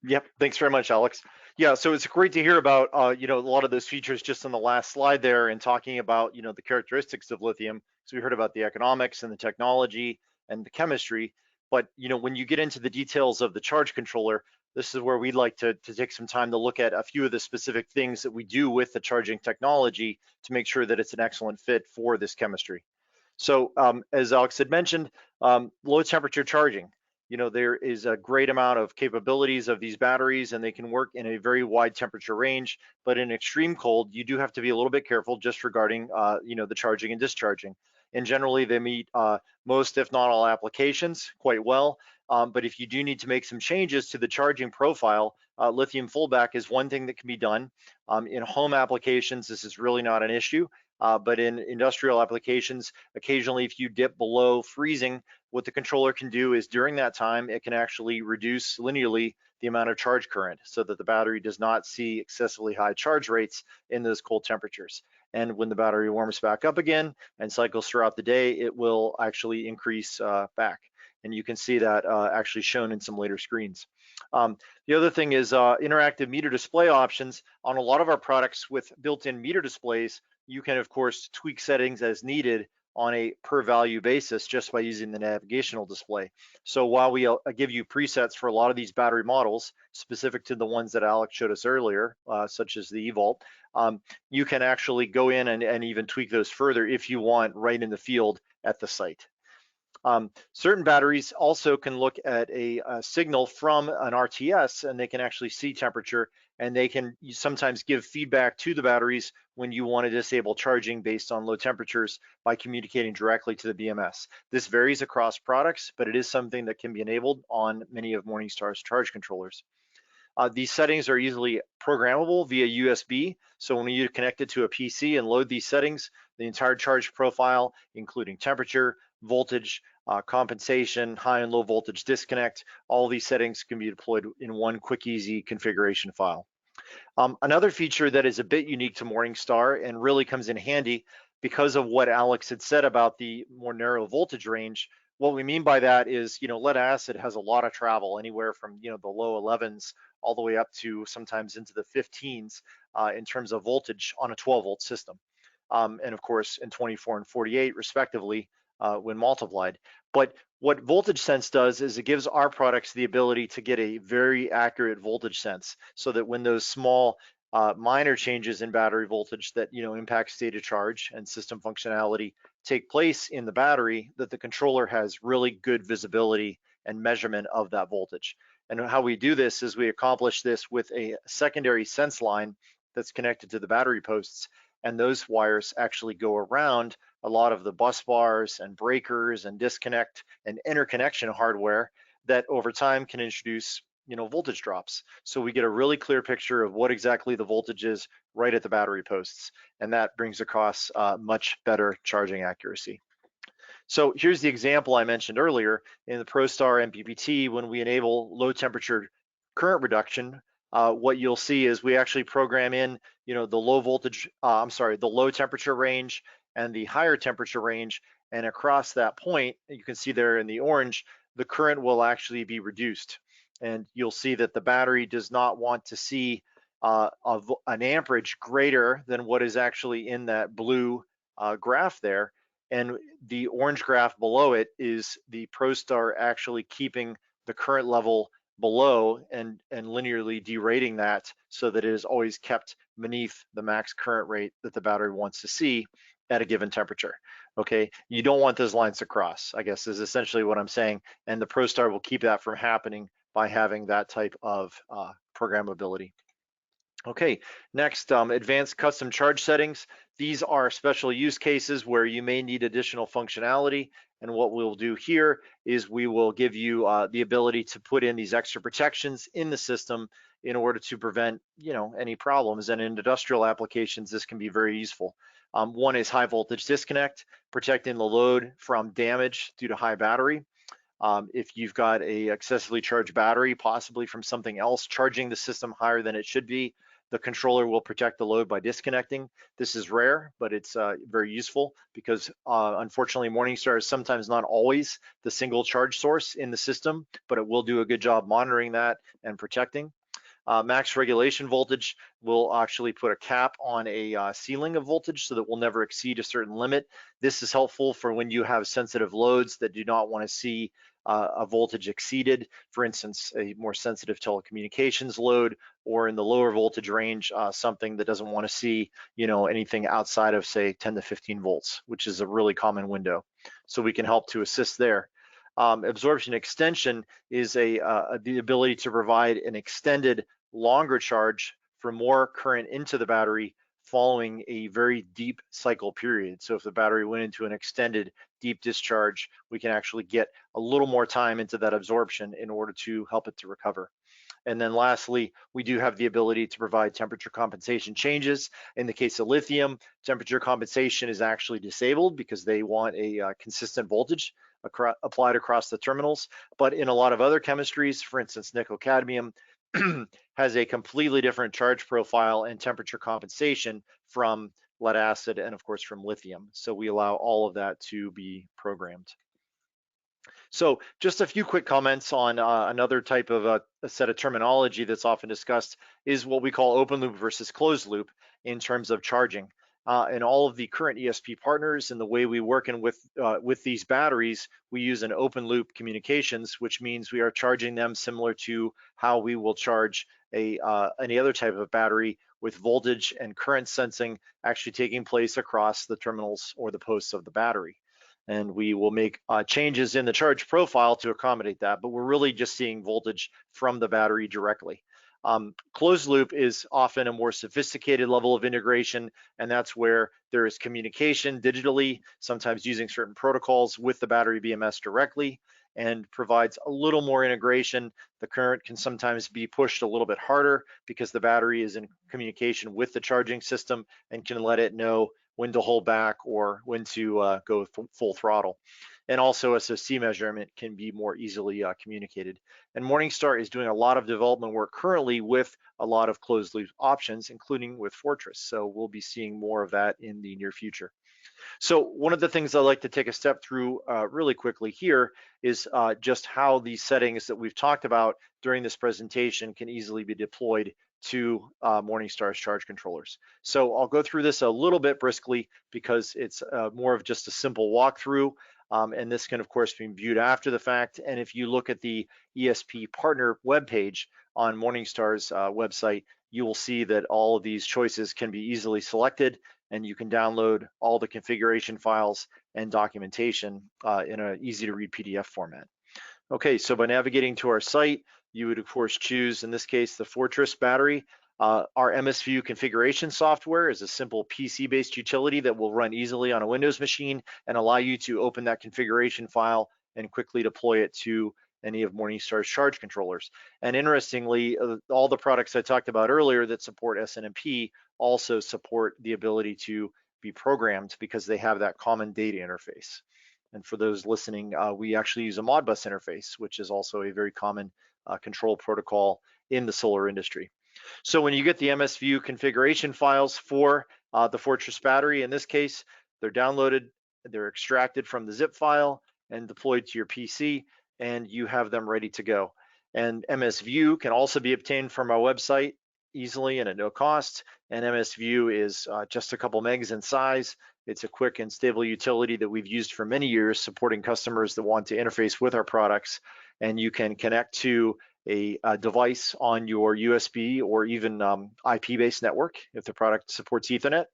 Yep, thanks very much, Alex. Yeah, so it's great to hear about a lot of those features just on the last slide there, and talking about the characteristics of lithium. So we heard about the economics and the technology and the chemistry, but when you get into the details of the charge controller, this is where we'd like to take some time to look at a few of the specific things that we do with the charging technology to make sure that it's an excellent fit for this chemistry. So as Alex had mentioned, low temperature charging. There is a great amount of capabilities of these batteries, and they can work in a very wide temperature range, but in extreme cold, you do have to be a little bit careful just regarding the charging and discharging. And generally they meet most, if not all, applications quite well. But if you do need to make some changes to the charging profile, lithium fallback is one thing that can be done. In home applications, this is really not an issue. But in industrial applications, occasionally if you dip below freezing, what the controller can do is during that time, it can actually reduce linearly the amount of charge current so that the battery does not see excessively high charge rates in those cold temperatures. And when the battery warms back up again and cycles throughout the day, it will actually increase back. And you can see that actually shown in some later screens. The other thing is interactive meter display options. On a lot of our products with built-in meter displays, you can of course tweak settings as needed on a per value basis just by using the navigational display. So while we give you presets for a lot of these battery models, specific to the ones that Alex showed us earlier, such as the eVault, you can actually go in and even tweak those further if you want right in the field at the site. Certain batteries also can look at a signal from an RTS, and they can actually see temperature, and they can sometimes give feedback to the batteries when you want to disable charging based on low temperatures by communicating directly to the BMS. This varies across products, but it is something that can be enabled on many of Morningstar's charge controllers. These settings are easily programmable via USB. So when you connect it to a PC and load these settings, the entire charge profile, including temperature, voltage, compensation, high and low voltage disconnect, all these settings can be deployed in one quick, easy configuration file. Another feature that is a bit unique to Morningstar and really comes in handy because of what Alex had said about the more narrow voltage range. What we mean by that is, lead acid has a lot of travel, anywhere from, the low 11s all the way up to sometimes into the 15s in terms of voltage on a 12-volt system. And of course, in 24 and 48 respectively when multiplied. But what voltage sense does is it gives our products the ability to get a very accurate voltage sense, so that when those small minor changes in battery voltage that impact state of charge and system functionality take place in the battery, that the controller has really good visibility and measurement of that voltage. And how we do this is we accomplish this with a secondary sense line that's connected to the battery posts, and those wires actually go around a lot of the bus bars and breakers and disconnect and interconnection hardware that over time can introduce voltage drops. So we get a really clear picture of what exactly the voltage is right at the battery posts, and that brings across much better charging accuracy. So here's the example I mentioned earlier in the ProStar MPPT. When we enable low temperature current reduction, what you'll see is we actually program in the low voltage, the low temperature range and the higher temperature range, and across that point, you can see there in the orange, the current will actually be reduced. And you'll see that the battery does not want to see an amperage greater than what is actually in that blue graph there. And the orange graph below it is the ProStar actually keeping the current level below and linearly derating that so that it is always kept beneath the max current rate that the battery wants to see at a given temperature. Okay, you don't want those lines to cross, I guess is essentially what I'm saying, and the ProStar will keep that from happening by having that type of programmability. Okay, next, advanced custom charge settings. These are special use cases where you may need additional functionality. And what we'll do here is we will give you the ability to put in these extra protections in the system in order to prevent, any problems. And in industrial applications, this can be very useful. One is high voltage disconnect, protecting the load from damage due to high battery. If you've got a excessively charged battery, possibly from something else charging the system higher than it should be, the controller will protect the load by disconnecting. This is rare, but it's very useful because unfortunately Morningstar is sometimes not always the single charge source in the system, but it will do a good job monitoring that and protecting. Max regulation voltage will actually put a cap on a ceiling of voltage so that we'll never exceed a certain limit. This is helpful for when you have sensitive loads that do not want to see a voltage exceeded. For instance, a more sensitive telecommunications load, or in the lower voltage range, something that doesn't want to see, anything outside of, say, 10 to 15 volts, which is a really common window. So we can help to assist there. Absorption extension is the ability to provide an extended, longer charge for more current into the battery following a very deep cycle period. So if the battery went into an extended deep discharge, we can actually get a little more time into that absorption in order to help it to recover. And then lastly, we do have the ability to provide temperature compensation changes. In the case of lithium, temperature compensation is actually disabled because they want a consistent voltage applied across the terminals. But in a lot of other chemistries, for instance, nickel cadmium, has a completely different charge profile and temperature compensation from lead acid and of course from lithium. So we allow all of that to be programmed. So just a few quick comments on another type of a set of terminology that's often discussed is what we call open loop versus closed loop in terms of charging. And all of the current ESP partners and the way we work with these batteries, we use an open loop communications, which means we are charging them similar to how we will charge any other type of battery, with voltage and current sensing actually taking place across the terminals or the posts of the battery. And we will make changes in the charge profile to accommodate that, but we're really just seeing voltage from the battery directly. Closed loop is often a more sophisticated level of integration, and that's where there is communication digitally, sometimes using certain protocols with the battery BMS directly, and provides a little more integration. The current can sometimes be pushed a little bit harder because the battery is in communication with the charging system and can let it know when to hold back or when to go full throttle. And also SOC measurement can be more easily communicated. And Morningstar is doing a lot of development work currently with a lot of closed loop options, including with Fortress. So we'll be seeing more of that in the near future. So one of the things I'd like to take a step through really quickly here is just how these settings that we've talked about during this presentation can easily be deployed to Morningstar's charge controllers. So I'll go through this a little bit briskly because it's more of just a simple walkthrough. And this can of course be viewed after the fact. And if you look at the ESP partner webpage on Morningstar's website, you will see that all of these choices can be easily selected, and you can download all the configuration files and documentation in an easy to read PDF format. Okay, so by navigating to our site, you would of course choose, in this case, the Fortress battery. Our MSVU configuration software is a simple PC-based utility that will run easily on a Windows machine and allow you to open that configuration file and quickly deploy it to any of Morningstar's charge controllers. And interestingly, all the products I talked about earlier that support SNMP also support the ability to be programmed because they have that common data interface. And for those listening, we actually use a Modbus interface, which is also a very common control protocol in the solar industry. So when you get the MSVU configuration files for the Fortress battery, in this case, they're downloaded, they're extracted from the zip file and deployed to your PC, and you have them ready to go. And MSVU can also be obtained from our website easily and at no cost. And MSVU is just a couple megs in size. It's a quick and stable utility that we've used for many years, supporting customers that want to interface with our products. And you can connect to a device on your USB or even IP-based network if the product supports Ethernet.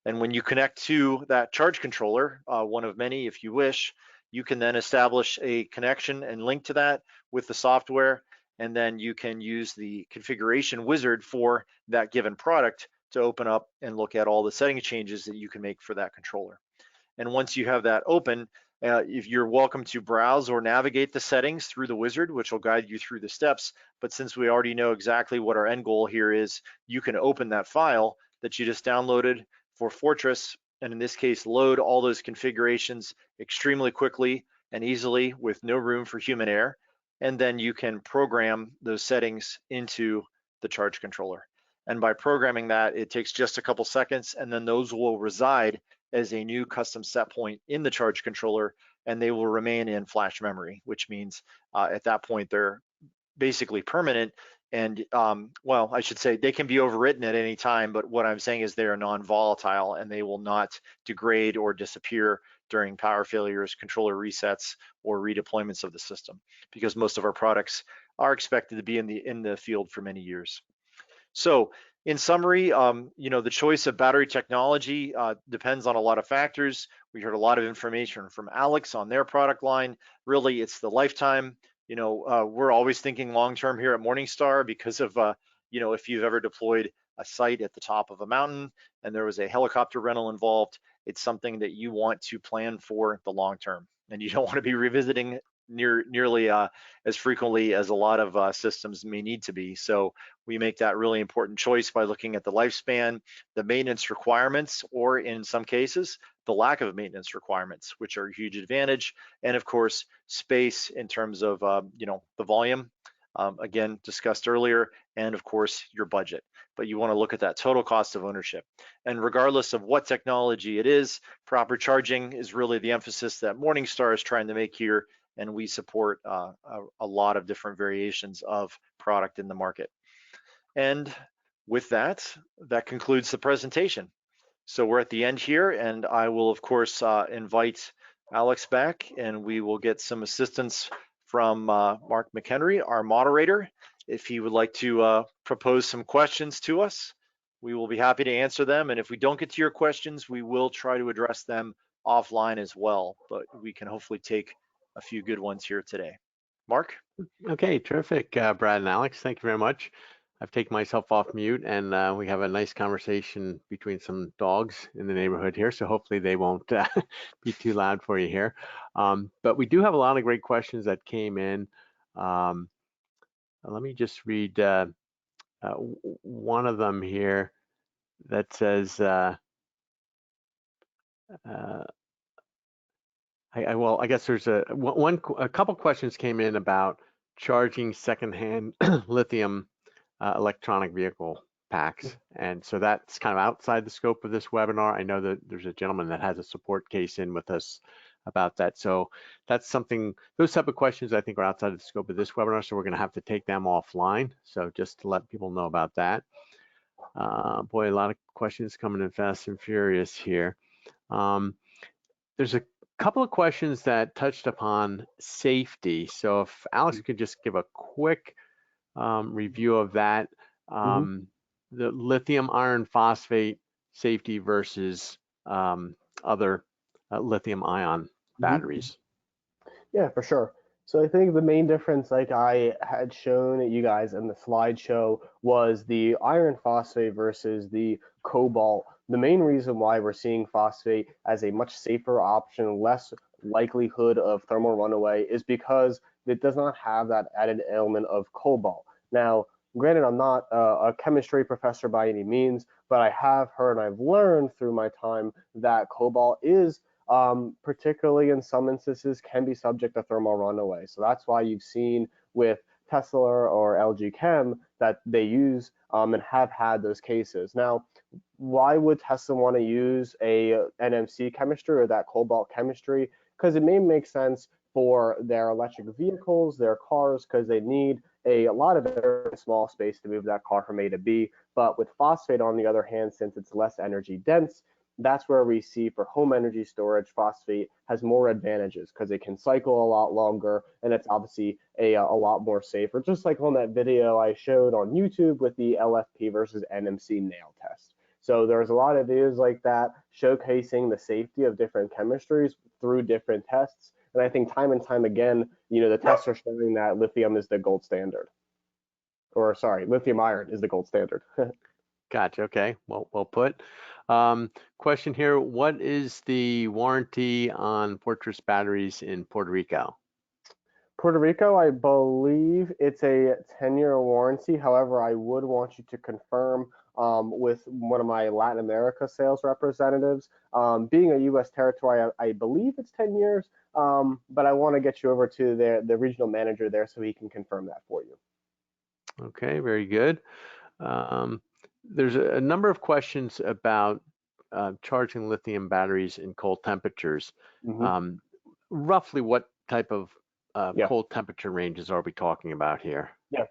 And when you connect to that charge controller, one of many if you wish, you can then establish a connection and link to that with the software, and then you can use the configuration wizard for that given product to open up and look at all the setting changes that you can make for that controller. And once you have that open, if you're welcome to browse or navigate the settings through the wizard, which will guide you through the steps. But since we already know exactly what our end goal here is, you can open that file that you just downloaded for Fortress, and in this case, load all those configurations extremely quickly and easily with no room for human error. And then you can program those settings into the charge controller. And by programming that, it takes just a couple seconds, and then those will reside as a new custom set point in the charge controller, and they will remain in flash memory, which means at that point they're basically permanent And well, I should say they can be overwritten at any time, but what I'm saying is they are non-volatile and they will not degrade or disappear during power failures, controller resets, or redeployments of the system, because most of our products are expected to be in the field for many years. So in summary, the choice of battery technology depends on a lot of factors. We heard a lot of information from Alex on their product line. Really, it's the lifetime. We're always thinking long-term here at Morningstar because of, if you've ever deployed a site at the top of a mountain and there was a helicopter rental involved, it's something that you want to plan for the long term. And you don't want to be revisiting nearly as frequently as a lot of systems may need to be. So we make that really important choice by looking at the lifespan, the maintenance requirements, or in some cases, the lack of maintenance requirements, which are a huge advantage. And of course, space in terms of the volume, again, discussed earlier, and of course, your budget. But you want to look at that total cost of ownership. And regardless of what technology it is, proper charging is really the emphasis that Morningstar is trying to make here, and we support a lot of different variations of product in the market. And with that, that concludes the presentation. So we're at the end here, and I will, of course, invite Alex back, and we will get some assistance from Mark McHenry, our moderator. If he would like to propose some questions to us, we will be happy to answer them. And if we don't get to your questions, we will try to address them offline as well, but we can hopefully take a few good ones here today. Mark? Okay, terrific, Brad and Alex. Thank you very much. I've taken myself off mute, and we have a nice conversation between some dogs in the neighborhood here, so hopefully they won't be too loud for you here. But we do have a lot of great questions that came in. Let me just read one of them here that says, I guess there's a couple questions came in about charging secondhand lithium electronic vehicle packs, and so that's kind of outside the scope of this webinar. I know that there's a gentleman that has a support case in with us about that, so that's something. Those type of questions I think are outside of the scope of this webinar, so we're going to have to take them offline. So just to let people know about that. Boy, a lot of questions coming in fast and furious here. There's a couple of questions that touched upon safety. So if Alex could just give a quick review of that, the lithium iron phosphate safety versus other lithium ion batteries. Yeah, for sure. So I think the main difference, like I had shown you guys in the slideshow, was the iron phosphate versus the cobalt. The main reason why we're seeing phosphate as a much safer option, less likelihood of thermal runaway, is because it does not have that added element of cobalt. Now, granted, I'm not a chemistry professor by any means, but I have heard and I've learned through my time that cobalt is particularly in some instances, can be subject to thermal runaway. So that's why you've seen with Tesla or LG Chem that they use and have had those cases. Now, why would Tesla want to use a NMC chemistry or that cobalt chemistry? Because it may make sense for their electric vehicles, their cars, because they need a lot of very small space to move that car from A to B. But with phosphate, on the other hand, since it's less energy dense, that's where we see for home energy storage, phosphate has more advantages because it can cycle a lot longer and it's obviously a lot more safer. Just like on that video I showed on YouTube with the LFP versus NMC Nail Test. So there's a lot of videos like that showcasing the safety of different chemistries through different tests. And I think time and time again, the tests are showing that lithium is the gold standard. Or sorry, lithium iron is the gold standard. Gotcha. Okay. Well put. Question here: what is the warranty on Fortress batteries in Puerto Rico? Puerto Rico, I believe it's a 10-year warranty. However, I would want you to confirm with one of my Latin America sales representatives. Being a U.S. territory, I believe it's 10 years, but I want to get you over to the regional manager there so he can confirm that for you. Okay, very good. There's a number of questions about charging lithium batteries in cold temperatures. Roughly what type of cold temperature ranges are we talking about here? Yeah.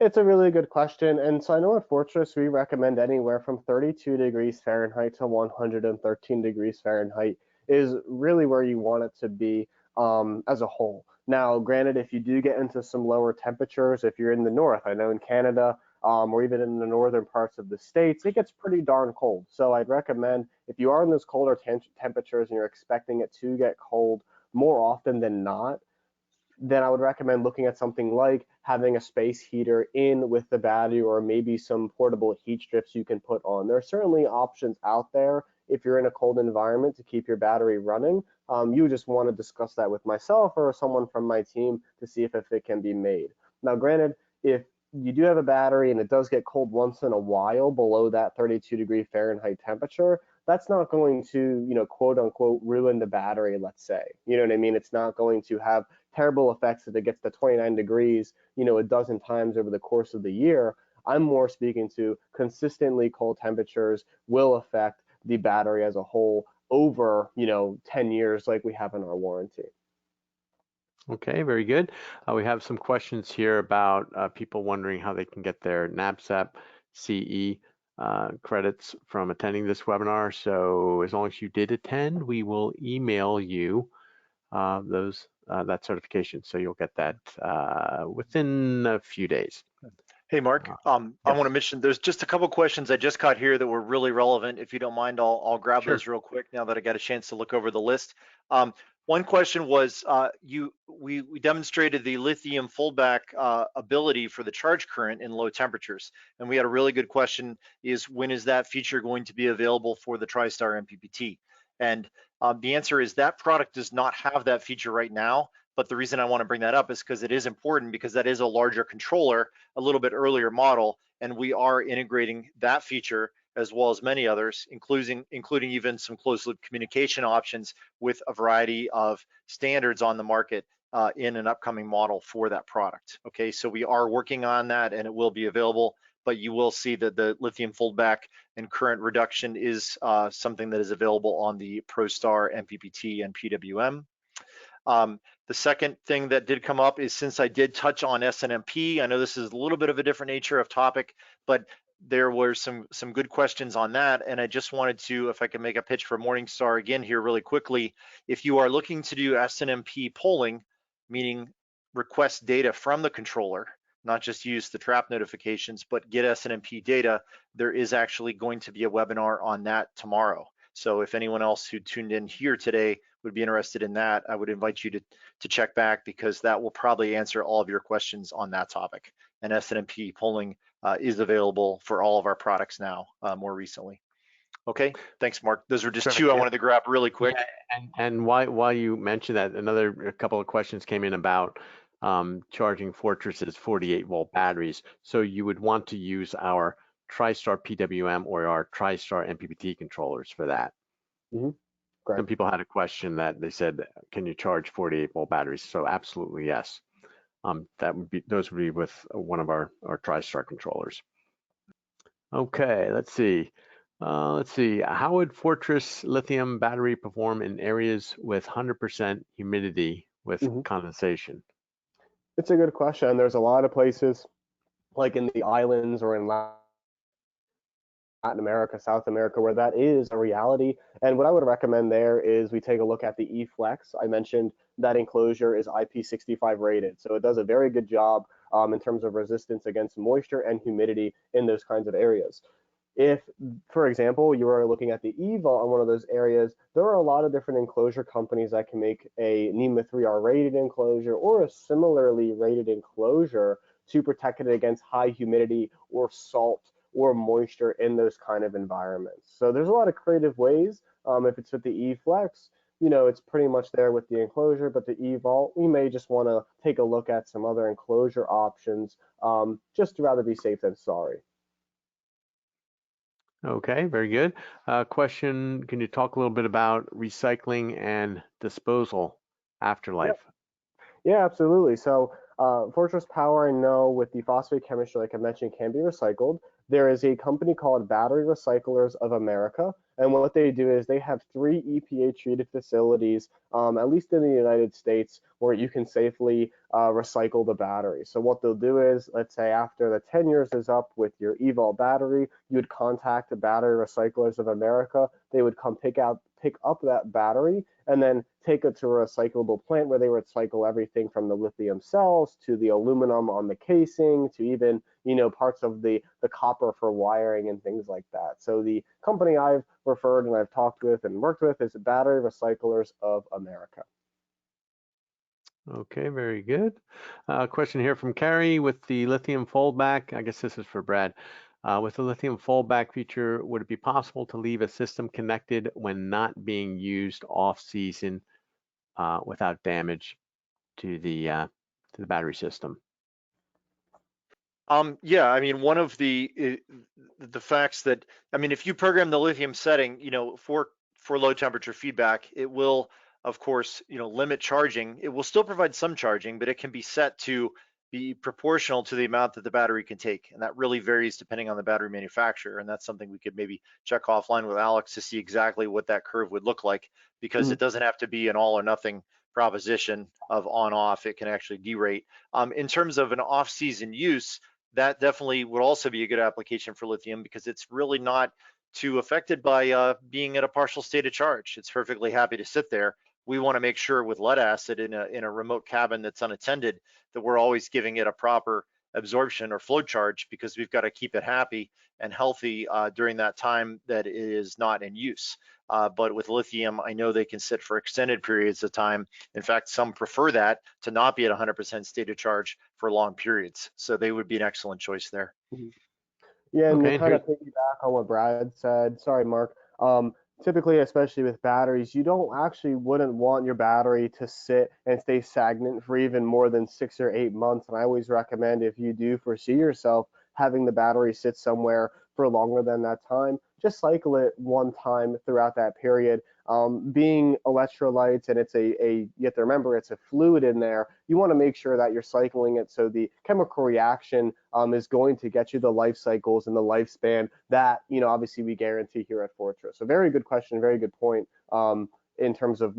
It's a really good question. And so I know at Fortress, we recommend anywhere from 32 degrees Fahrenheit to 113 degrees Fahrenheit is really where you want it to be as a whole. Now, granted, if you do get into some lower temperatures, if you're in the north, I know in Canada, or even in the northern parts of the States, it gets pretty darn cold. So I'd recommend if you are in those colder temperatures and you're expecting it to get cold more often than not, then I would recommend looking at something like having a space heater in with the battery, or maybe some portable heat strips you can put on. There are certainly options out there if you're in a cold environment to keep your battery running. You just want to discuss that with myself or someone from my team to see if it can be made. Now, granted, if you do have a battery and it does get cold once in a while below that 32 degree Fahrenheit temperature, that's not going to, quote unquote, ruin the battery, let's say. You know what I mean? It's not going to have terrible effects if it gets to 29 degrees, a dozen times over the course of the year. I'm more speaking to consistently cold temperatures will affect the battery as a whole over, 10 years like we have in our warranty. Okay, very good. We have some questions here about people wondering how they can get their NABCEP CE credits from attending this webinar. So as long as you did attend, we will email you that certification. So you'll get that within a few days. Hey, Mark, I yes. want to mention there's just a couple questions I just caught here that were really relevant. If you don't mind, I'll grab Sure. those real quick now that I got a chance to look over the list. One question was, we demonstrated the lithium foldback ability for the charge current in low temperatures. And we had a really good question is, when is that feature going to be available for the TriStar MPPT? And the answer is that product does not have that feature right now. But the reason I want to bring that up is because it is important, because that is a larger controller, a little bit earlier model, and we are integrating that feature as well as many others, including even some closed loop communication options with a variety of standards on the market in an upcoming model for that product. Okay, so we are working on that and it will be available, but you will see that the lithium foldback and current reduction is something that is available on the ProStar MPPT and PWM. The second thing that did come up is, since I did touch on SNMP, I know this is a little bit of a different nature of topic, but there were some good questions on that. And I just wanted to, if I can make a pitch for Morningstar again here really quickly, if you are looking to do SNMP polling, meaning request data from the controller, not just use the trap notifications, but get SNMP data, there is actually going to be a webinar on that tomorrow. So if anyone else who tuned in here today would be interested in that, I would invite you to check back, because that will probably answer all of your questions on that topic. And SNMP polling is available for all of our products now, more recently. Okay, thanks, Mark. Those were just two I wanted to grab really quick. Yeah, and while you mentioned that, a couple of questions came in about charging Fortress's 48-volt batteries. So you would want to use our TriStar PWM or our TriStar MPPT controllers for that. Mm-hmm. Some people had a question that they said, can you charge 48-volt batteries? So absolutely yes. Those would be with one of our TriStar controllers. Okay, let's see. How would Fortress lithium battery perform in areas with 100% humidity with condensation? It's a good question. There's a lot of places, like in the islands or in Latin America, South America, where that is a reality. And what I would recommend there is we take a look at the EFlex. I mentioned that enclosure is IP65 rated, so it does a very good job in terms of resistance against moisture and humidity in those kinds of areas. If, for example, you are looking at the EVA on one of those areas, there are a lot of different enclosure companies that can make a NEMA 3R rated enclosure or a similarly rated enclosure to protect it against high humidity or salt or moisture in those kind of environments. So there's a lot of creative ways. If it's with the EFlex, it's pretty much there with the enclosure, but the eVault, we may just want to take a look at some other enclosure options, just to rather be safe than sorry. Okay, very good. Question, can you talk a little bit about recycling and disposal afterlife? Yeah, absolutely. So Fortress Power, I know with the phosphate chemistry, like I mentioned, can be recycled. There is a company called Battery Recyclers of America. And what they do is they have 3 EPA treated facilities, at least in the United States, where you can safely recycle the battery. So what they'll do is, let's say after the 10 years is up with your EVol battery, you would contact the Battery Recyclers of America. They would come pick up that battery and then take it to a recyclable plant where they recycle everything from the lithium cells to the aluminum on the casing to even, parts of the copper for wiring and things like that. So the company I've referred and I've talked with and worked with is Battery Recyclers of America. Okay, very good. Question here from Carrie. With the lithium foldback, I guess this is for Brad. With the lithium foldback feature, would it be possible to leave a system connected when not being used off-season without damage to the battery system? Yeah, I mean, one of the facts that, I mean, if you program the lithium setting, for low temperature feedback, it will, of course, limit charging. It will still provide some charging, but it can be set to be proportional to the amount that the battery can take. And that really varies depending on the battery manufacturer. And that's something we could maybe check offline with Alex to see exactly what that curve would look like, because it doesn't have to be an all or nothing proposition of on off. It can actually derate. In terms of an off-season use, that definitely would also be a good application for lithium, because it's really not too affected by being at a partial state of charge. It's perfectly happy to sit there. We want to make sure with lead acid in a remote cabin that's unattended that we're always giving it a proper absorption or flow charge, because we've got to keep it happy and healthy during that time that it is not in use. But with lithium, I know they can sit for extended periods of time. In fact, some prefer that to not be at 100% state of charge for long periods. So they would be an excellent choice there. Yeah, and Okay, to kind of piggyback on what Brad said, sorry, Mark. Typically, especially with batteries, you wouldn't want your battery to sit and stay stagnant for even more than 6 or 8 months. And I always recommend, if you do foresee yourself having the battery sit somewhere for longer than that time, just cycle it one time throughout that period. Being electrolytes, and you have to remember it's a fluid in there, you want to make sure that you're cycling it so the chemical reaction is going to get you the life cycles and the lifespan that, obviously we guarantee here at Fortress. So very good question, very good point in terms of,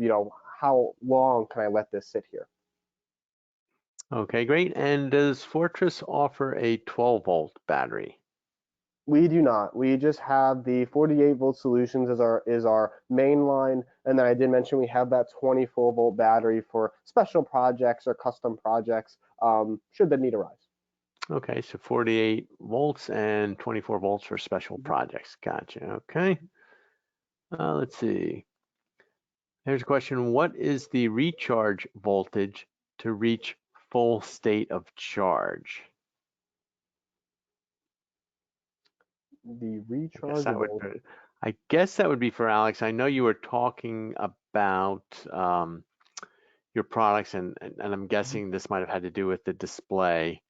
how long can I let this sit here? Okay, great. And does Fortress offer a 12-volt battery? We do not. We just have the 48-volt solutions as our main line, and then I did mention we have that 24-volt battery for special projects or custom projects should the need arise. Okay, so 48 volts and 24 volts for special projects. Gotcha. Okay. Let's see. Here's a question. What is the recharge voltage to reach full state of charge? The recharge voltage. I guess that would be for Alex. I know you were talking about your products, and I'm guessing this might have had to do with the display.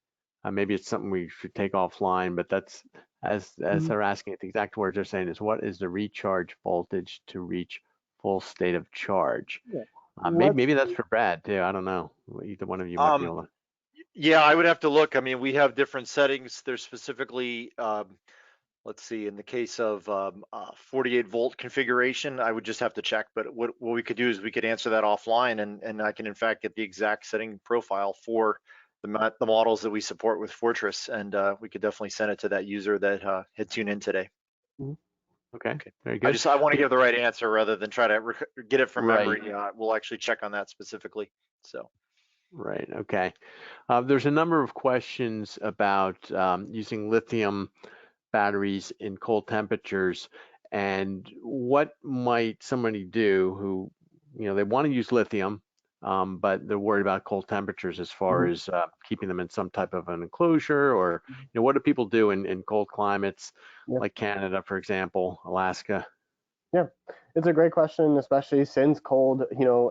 Maybe it's something we should take offline, but that's as they're asking it, the exact words they're saying is, what is the recharge voltage to reach full state of charge? Yeah. Maybe that's for Brad too. I don't know. Either one of you might be able to. Yeah, I would have to look. I mean, we have different settings. There's specifically, let's see, in the case of 48 volt configuration, I would just have to check. But what we could do is we could answer that offline, and I can in fact get the exact setting profile for the models that we support with Fortress, and we could definitely send it to that user that had tuned in today. Okay, very good. I want to give the right answer rather than try to get it from memory. We'll actually check on that specifically. So. Right. Okay. There's a number of questions about using lithium batteries in cold temperatures, and what might somebody do who, they want to use lithium, but they're worried about cold temperatures as far as keeping them in some type of an enclosure, or what do people do in cold climates like Canada, for example, Alaska? Yeah, it's a great question, especially since cold,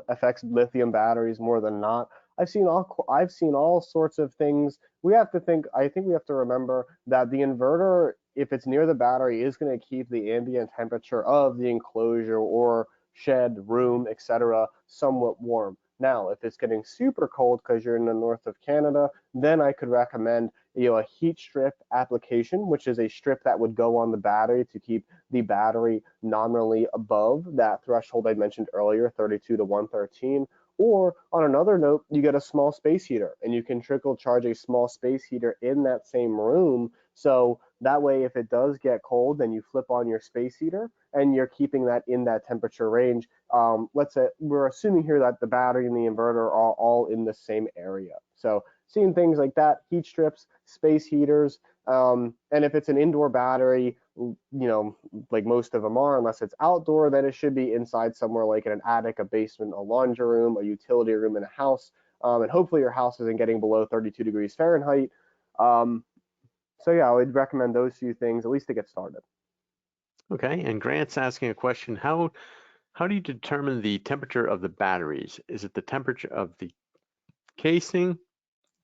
affects lithium batteries more than not. I've seen all sorts of things. I think we have to remember that the inverter, if it's near the battery, is going to keep the ambient temperature of the enclosure or shed, room, etc., somewhat warm. Now, if it's getting super cold because you're in the north of Canada, then I could recommend a heat strip application, which is a strip that would go on the battery to keep the battery nominally above that threshold I mentioned earlier, 32 to 113. Or on another note, you get a small space heater and you can trickle charge a small space heater in that same room. So that way, if it does get cold, then you flip on your space heater and you're keeping that in that temperature range. Let's say we're assuming here that the battery and the inverter are all in the same area. So seeing things like that, heat strips, space heaters, and if it's an indoor battery, like most of them are, unless it's outdoor, then it should be inside somewhere like in an attic, a basement, a laundry room, a utility room in a house. And hopefully your house isn't getting below 32 degrees Fahrenheit. So yeah, I would recommend those few things, at least to get started. Okay, and Grant's asking a question, how do you determine the temperature of the batteries? Is it the temperature of the casing,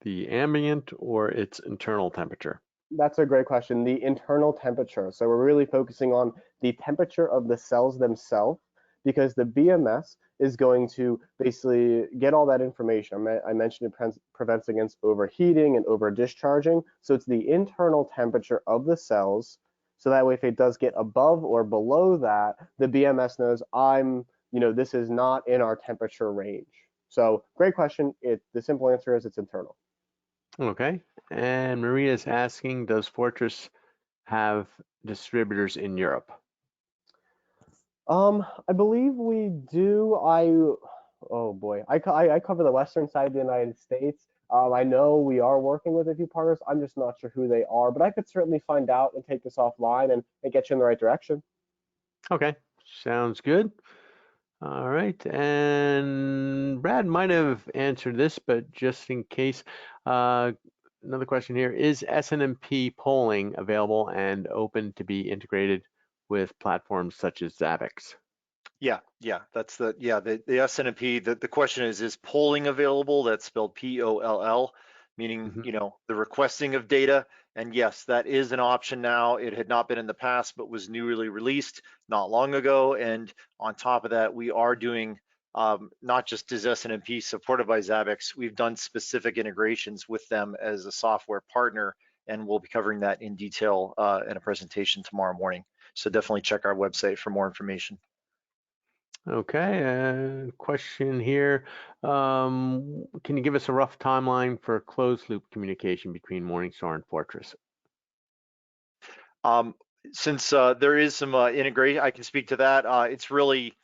the ambient, or its internal temperature? That's a great question. The internal temperature. So we're really focusing on the temperature of the cells themselves because the BMS is going to basically get all that information. I mentioned it prevents against overheating and over discharging. So it's the internal temperature of the cells. So that way, if it does get above or below that, the BMS knows this is not in our temperature range. So great question. The simple answer is it's internal. Okay, and Maria is asking, does Fortress have distributors in Europe? I believe we do. Oh boy, I cover the western side of the United States. I know we are working with a few partners. I'm just not sure who they are, but I could certainly find out and take this offline and get you in the right direction. Okay, sounds good. All right, and Brad might have answered this, but just in case, another question here, is SNMP polling available and open to be integrated with platforms such as Zabbix? Yeah, that's the SNMP. The question is polling available? That's spelled POLL, meaning the requesting of data. And yes, that is an option now. It had not been in the past, but was newly released not long ago. And on top of that, we are doing not just is SNMP supported by Zabbix, we've done specific integrations with them as a software partner, and we'll be covering that in detail in a presentation tomorrow morning. So definitely check our website for more information. Okay, question here. Can you give us a rough timeline for closed loop communication between Morningstar and Fortress? Since there is some integration, I can speak to that. It's really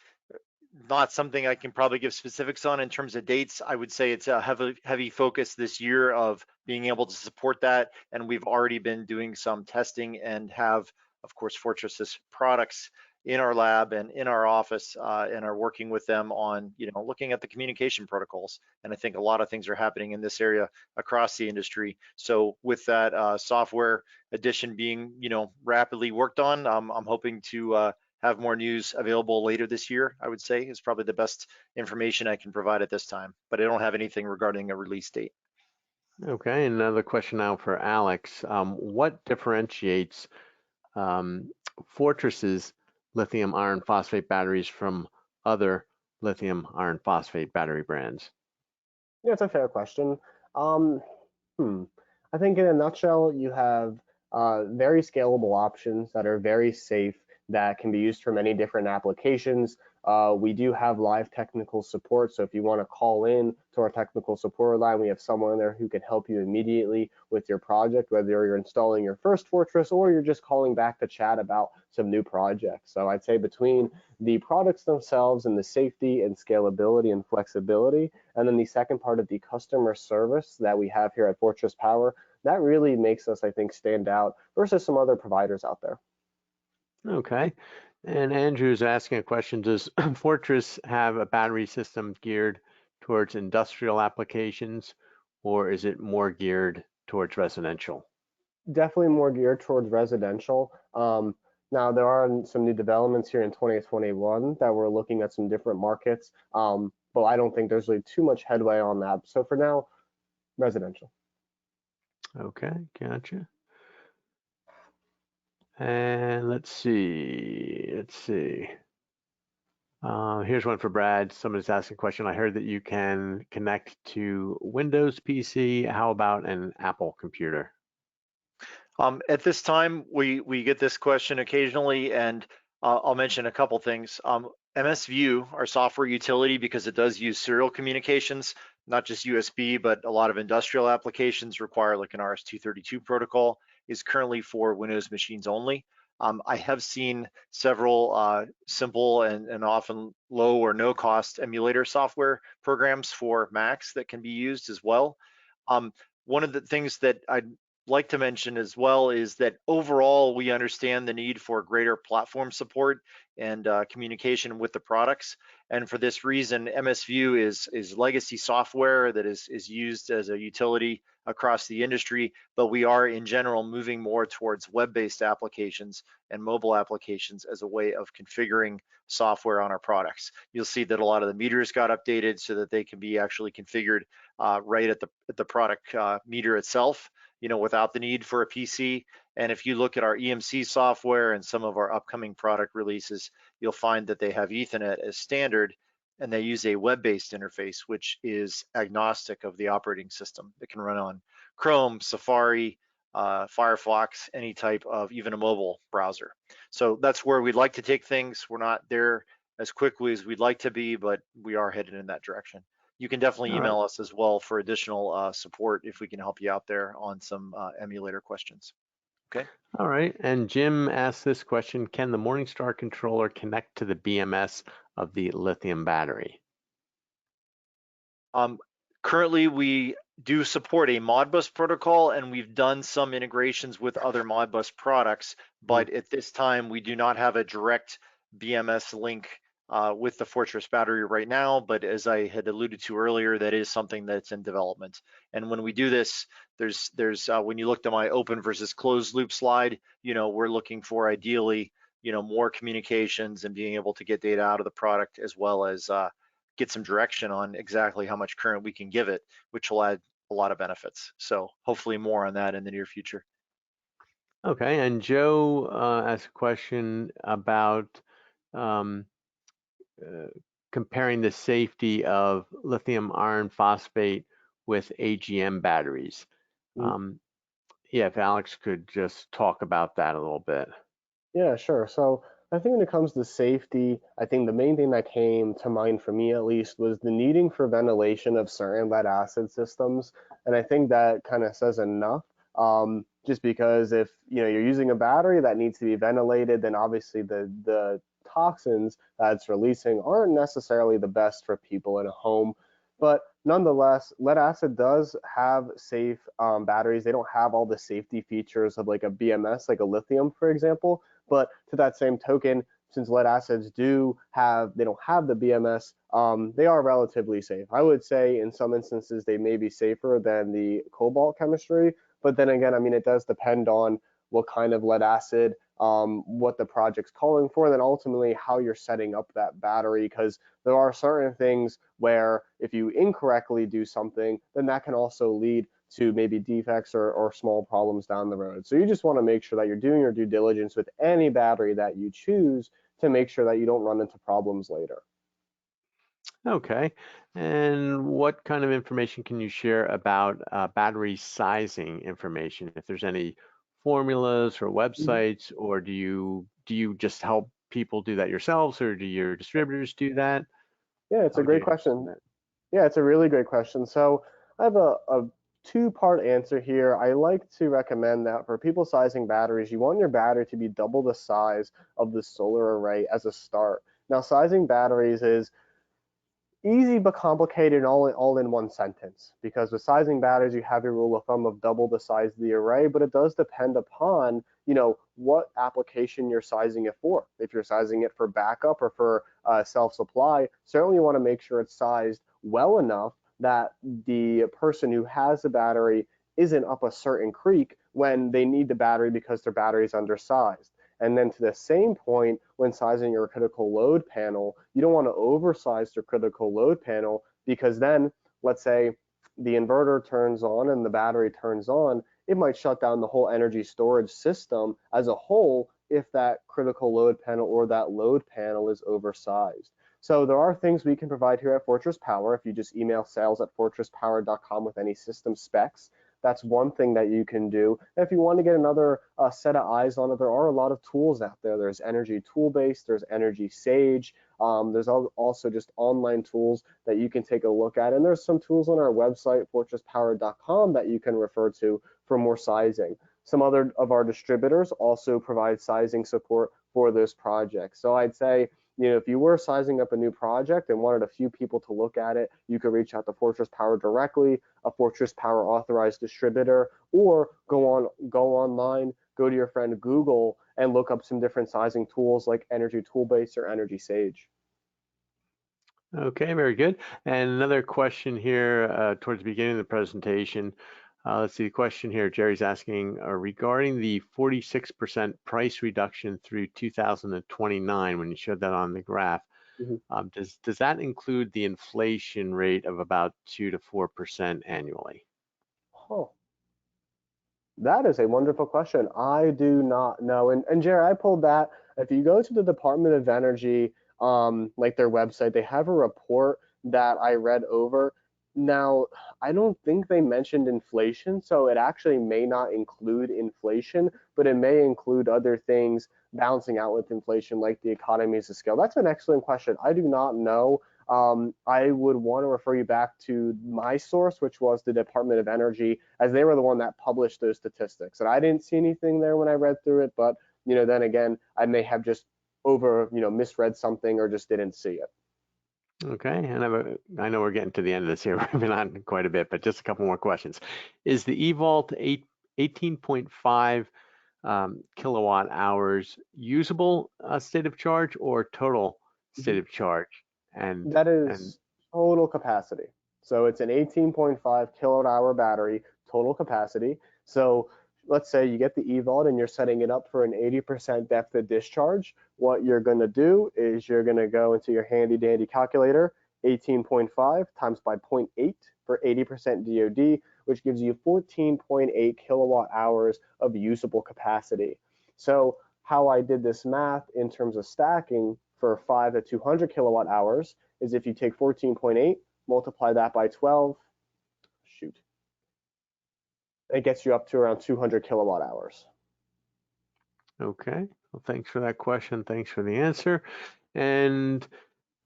not something I can probably give specifics on in terms of dates. I would say it's a heavy focus this year of being able to support that. And we've already been doing some testing and have, of course, Fortress's products in our lab and in our office and are working with them on, looking at the communication protocols. And I think a lot of things are happening in this area across the industry. So with that software addition being, rapidly worked on, I'm hoping to have more news available later this year, I would say, is probably the best information I can provide at this time, but I don't have anything regarding a release date. Okay, another question now for Alex. What differentiates Fortress's lithium iron phosphate batteries from other lithium iron phosphate battery brands? Yeah, it's a fair question. Um, I think in a nutshell, you have very scalable options that are very safe that can be used for many different applications. We do have live technical support, so if you want to call in to our technical support line, we have someone there who can help you immediately with your project, whether you're installing your first Fortress or you're just calling back to chat about some new projects. So I'd say between the products themselves and the safety and scalability and flexibility, and then the second part of the customer service that we have here at Fortress Power, that really makes us, I think, stand out versus some other providers out there. Okay, and Andrew's asking a question, does Fortress have a battery system geared towards industrial applications, or is it more geared towards residential? Definitely more geared towards residential. Now, there are some new developments here in 2021 that we're looking at some different markets, but I don't think there's really too much headway on that. So for now, residential. Okay, gotcha. And let's see. Here's one for Brad. Somebody's asking a question. I heard that you can connect to Windows PC. How about an Apple computer? At this time, we get this question occasionally, and I'll mention a couple things. MSVU, our software utility, because it does use serial communications, not just USB, but a lot of industrial applications require like an RS-232 protocol, is currently for Windows machines only. I have seen several simple and often low or no cost emulator software programs for Macs that can be used as well. One of the things that I'd like to mention as well is that overall we understand the need for greater platform support and communication with the products, and for this reason MSVU is legacy software that is used as a utility across the industry, but we are in general moving more towards web-based applications and mobile applications as a way of configuring software on our products. You'll see that a lot of the meters got updated so that they can be actually configured right at the product meter itself, without the need for a PC. And if you look at our EMC software and some of our upcoming product releases, you'll find that they have Ethernet as standard, and they use a web-based interface, which is agnostic of the operating system. It can run on Chrome, Safari, Firefox, any type of, even a mobile browser. So that's where we'd like to take things. We're not there as quickly as we'd like to be, but we are headed in that direction. You can definitely All right. email us as well for additional support if we can help you out there on some emulator questions. Okay. All right. And Jim asked this question: can the Morningstar controller connect to the BMS of the lithium battery? Currently, we do support a Modbus protocol, and we've done some integrations with other Modbus products, but at this time, we do not have a direct BMS link with the Fortress battery right now. But as I had alluded to earlier, that is something that's in development. And when we do this, there's when you looked at my open versus closed loop slide, we're looking for ideally, more communications and being able to get data out of the product, as well as get some direction on exactly how much current we can give it, which will add a lot of benefits. So hopefully more on that in the near future. Okay. And Joe asked a question about comparing the safety of lithium iron phosphate with AGM batteries. Yeah, if Alex could just talk about that a little bit. Yeah, sure. So I think when it comes to safety, I think the main thing that came to mind for me at least was the needing for ventilation of certain lead acid systems. And I think that kind of says enough. Just because if you're using a battery that needs to be ventilated, then obviously the toxins that it's releasing aren't necessarily the best for people in a home. But nonetheless, lead acid does have safe batteries. They don't have all the safety features of like a BMS, like a lithium, for example. But to that same token, since lead acids they don't have the BMS, they are relatively safe. I would say in some instances they may be safer than the cobalt chemistry. But then again, I mean, it does depend on what kind of lead acid, what the project's calling for, and then ultimately how you're setting up that battery, because there are certain things where if you incorrectly do something, then that can also lead to maybe defects or small problems down the road. So you just want to make sure that you're doing your due diligence with any battery that you choose to make sure that you don't run into problems later. Okay. And what kind of information can you share about battery sizing information? If there's any formulas or websites, or do you just help people do that yourselves, or do your distributors do that? Yeah, it's How a would you great explain question. that? Yeah, it's a really great question. So I have a two-part answer here. I like to recommend that for people sizing batteries, you want your battery to be double the size of the solar array as a start. Now, sizing batteries is easy but complicated all in one sentence, because with sizing batteries you have your rule of thumb of double the size of the array, but it does depend upon what application you're sizing it for. If you're sizing it for backup or for self-supply, certainly you want to make sure it's sized well enough that the person who has the battery isn't up a certain creek when they need the battery because their battery is undersized. And then to the same point, when sizing your critical load panel, you don't want to oversize your critical load panel, because then, let's say the inverter turns on and the battery turns on, it might shut down the whole energy storage system as a whole if that critical load panel or that load panel is oversized. So there are things we can provide here at Fortress Power. If you just email sales@fortresspower.com with any system specs, that's one thing that you can do. And if you want to get another set of eyes on it, there are a lot of tools out there. There's Energy Toolbase, there's Energy Sage. There's also just online tools that you can take a look at. And there's some tools on our website, fortresspower.com, that you can refer to for more sizing. Some other of our distributors also provide sizing support for those projects. So I'd say, if you were sizing up a new project and wanted a few people to look at it, you could reach out to Fortress Power directly, a Fortress Power authorized distributor, or go online, go to your friend Google and look up some different sizing tools like Energy Toolbase or Energy Sage. Okay, very good. And another question here towards the beginning of the presentation. Let's see the question here. Jerry's asking regarding the 46% price reduction through 2029 when you showed that on the graph. Does that include the inflation rate of about 2 to 4% annually? Oh, that is a wonderful question. I do not know. And Jerry, I pulled that. If you go to the Department of Energy, like their website, they have a report that I read over. Now, I don't think they mentioned inflation, so it actually may not include inflation, but it may include other things balancing out with inflation, like the economies of scale. That's an excellent question. I do not know. I would want to refer you back to my source, which was the Department of Energy, as they were the one that published those statistics. And I didn't see anything there when I read through it, but then again, I may have just misread something or just didn't see it. Okay, and I know we're getting to the end of this here. We've been on quite a bit, but just a couple more questions. Is the eVault 18.5 kilowatt hours usable state of charge or total state of charge? And that is total capacity. So it's an 18.5 kilowatt hour battery, total capacity. So let's say you get the eVault and you're setting it up for an 80% depth of discharge. What you're going to do is you're going to go into your handy dandy calculator, 18.5 times by 0.8 for 80% DOD, which gives you 14.8 kilowatt hours of usable capacity. So how I did this math in terms of stacking for 5 to 200 kilowatt hours is if you take 14.8, multiply that by 12, it gets you up to around 200 kilowatt hours. Okay, well, thanks for that question. Thanks for the answer. And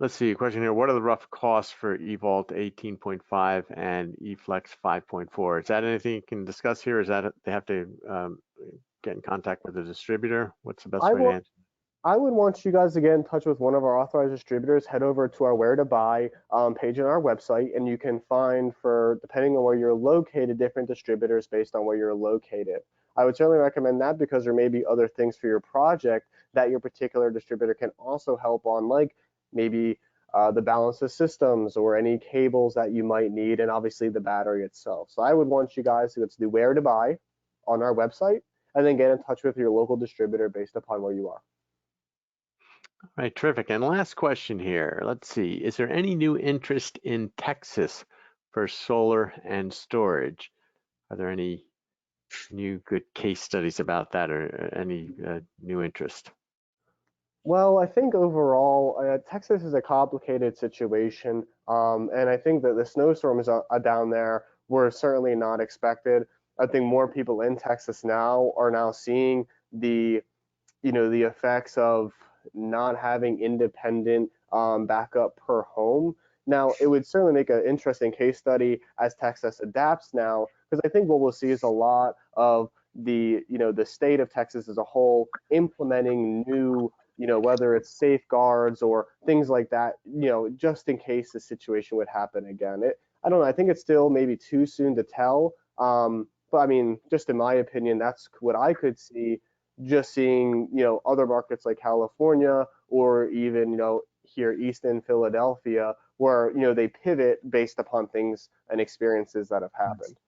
let's see, a question here. What are the rough costs for eVault 18.5 and EFlex 5.4? Is that anything you can discuss here? Is that they have to get in contact with the distributor? What's the best way to answer? I would want you guys to get in touch with one of our authorized distributors. Head over to our Where to Buy page on our website, and you can find, depending on where you're located, different distributors based on where you're located. I would certainly recommend that because there may be other things for your project that your particular distributor can also help on, like maybe the balance of systems or any cables that you might need, and obviously the battery itself. So I would want you guys to go to the Where to Buy on our website and then get in touch with your local distributor based upon where you are. All right, terrific. And last question here. Let's see. Is there any new interest in Texas for solar and storage? Are there any new good case studies about that or any new interest? Well, I think overall, Texas is a complicated situation. And I think that the snowstorms down there were certainly not expected. I think more people in Texas now are seeing the effects of not having independent backup per home. Now, it would certainly make an interesting case study as Texas adapts now, because I think what we'll see is a lot of the state of Texas as a whole implementing new, whether it's safeguards or things like that, just in case the situation would happen again. I don't know. I think it's still maybe too soon to tell. But I mean, just in my opinion, that's what I could see. Just seeing, other markets like California or even, here east in Philadelphia, where, they pivot based upon things and experiences that have happened.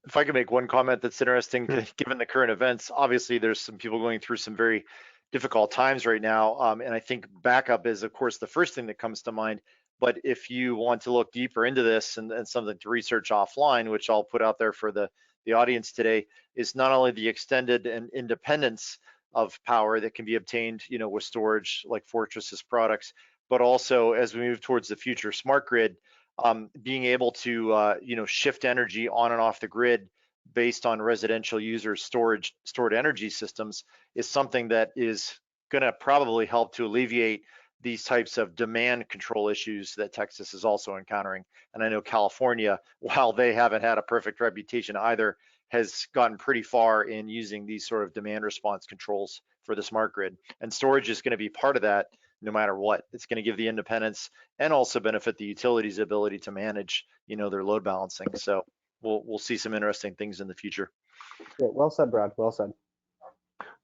If I could make one comment that's interesting, given the current events, obviously there's some people going through some very difficult times right now. And I think backup is, of course, the first thing that comes to mind. But if you want to look deeper into this and something to research offline, which I'll put out there for the audience today, is not only the extended and independence of power that can be obtained, with storage like Fortress's products, but also as we move towards the future smart grid, being able to, shift energy on and off the grid based on residential users' stored energy systems is something that is going to probably help to alleviate these types of demand control issues that Texas is also encountering. And I know California, while they haven't had a perfect reputation either, has gotten pretty far in using these sort of demand response controls for the smart grid. And storage is going to be part of that no matter what. It's going to give the independence and also benefit the utilities' ability to manage, their load balancing. So we'll see some interesting things in the future. Yeah, well said, Brad. Well said.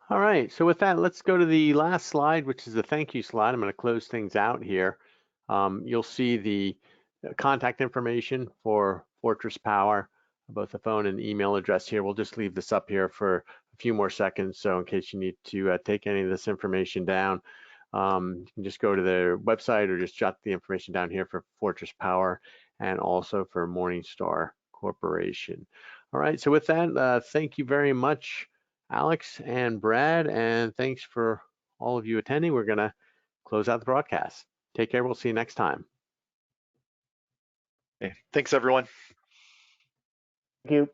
All right, so with that, let's go to the last slide, which is the thank you slide. I'm going to close things out here. You'll see the contact information for Fortress Power, both the phone and email address here. We'll just leave this up here for a few more seconds, so in case you need to take any of this information down, you can just go to their website or just jot the information down here for Fortress Power and also for Morningstar Corporation. All right, so with that, thank you very much, Alex and Brad, and thanks for all of you attending. We're going to close out the broadcast. Take care. We'll see you next time. Okay. Thanks, everyone. Thank you.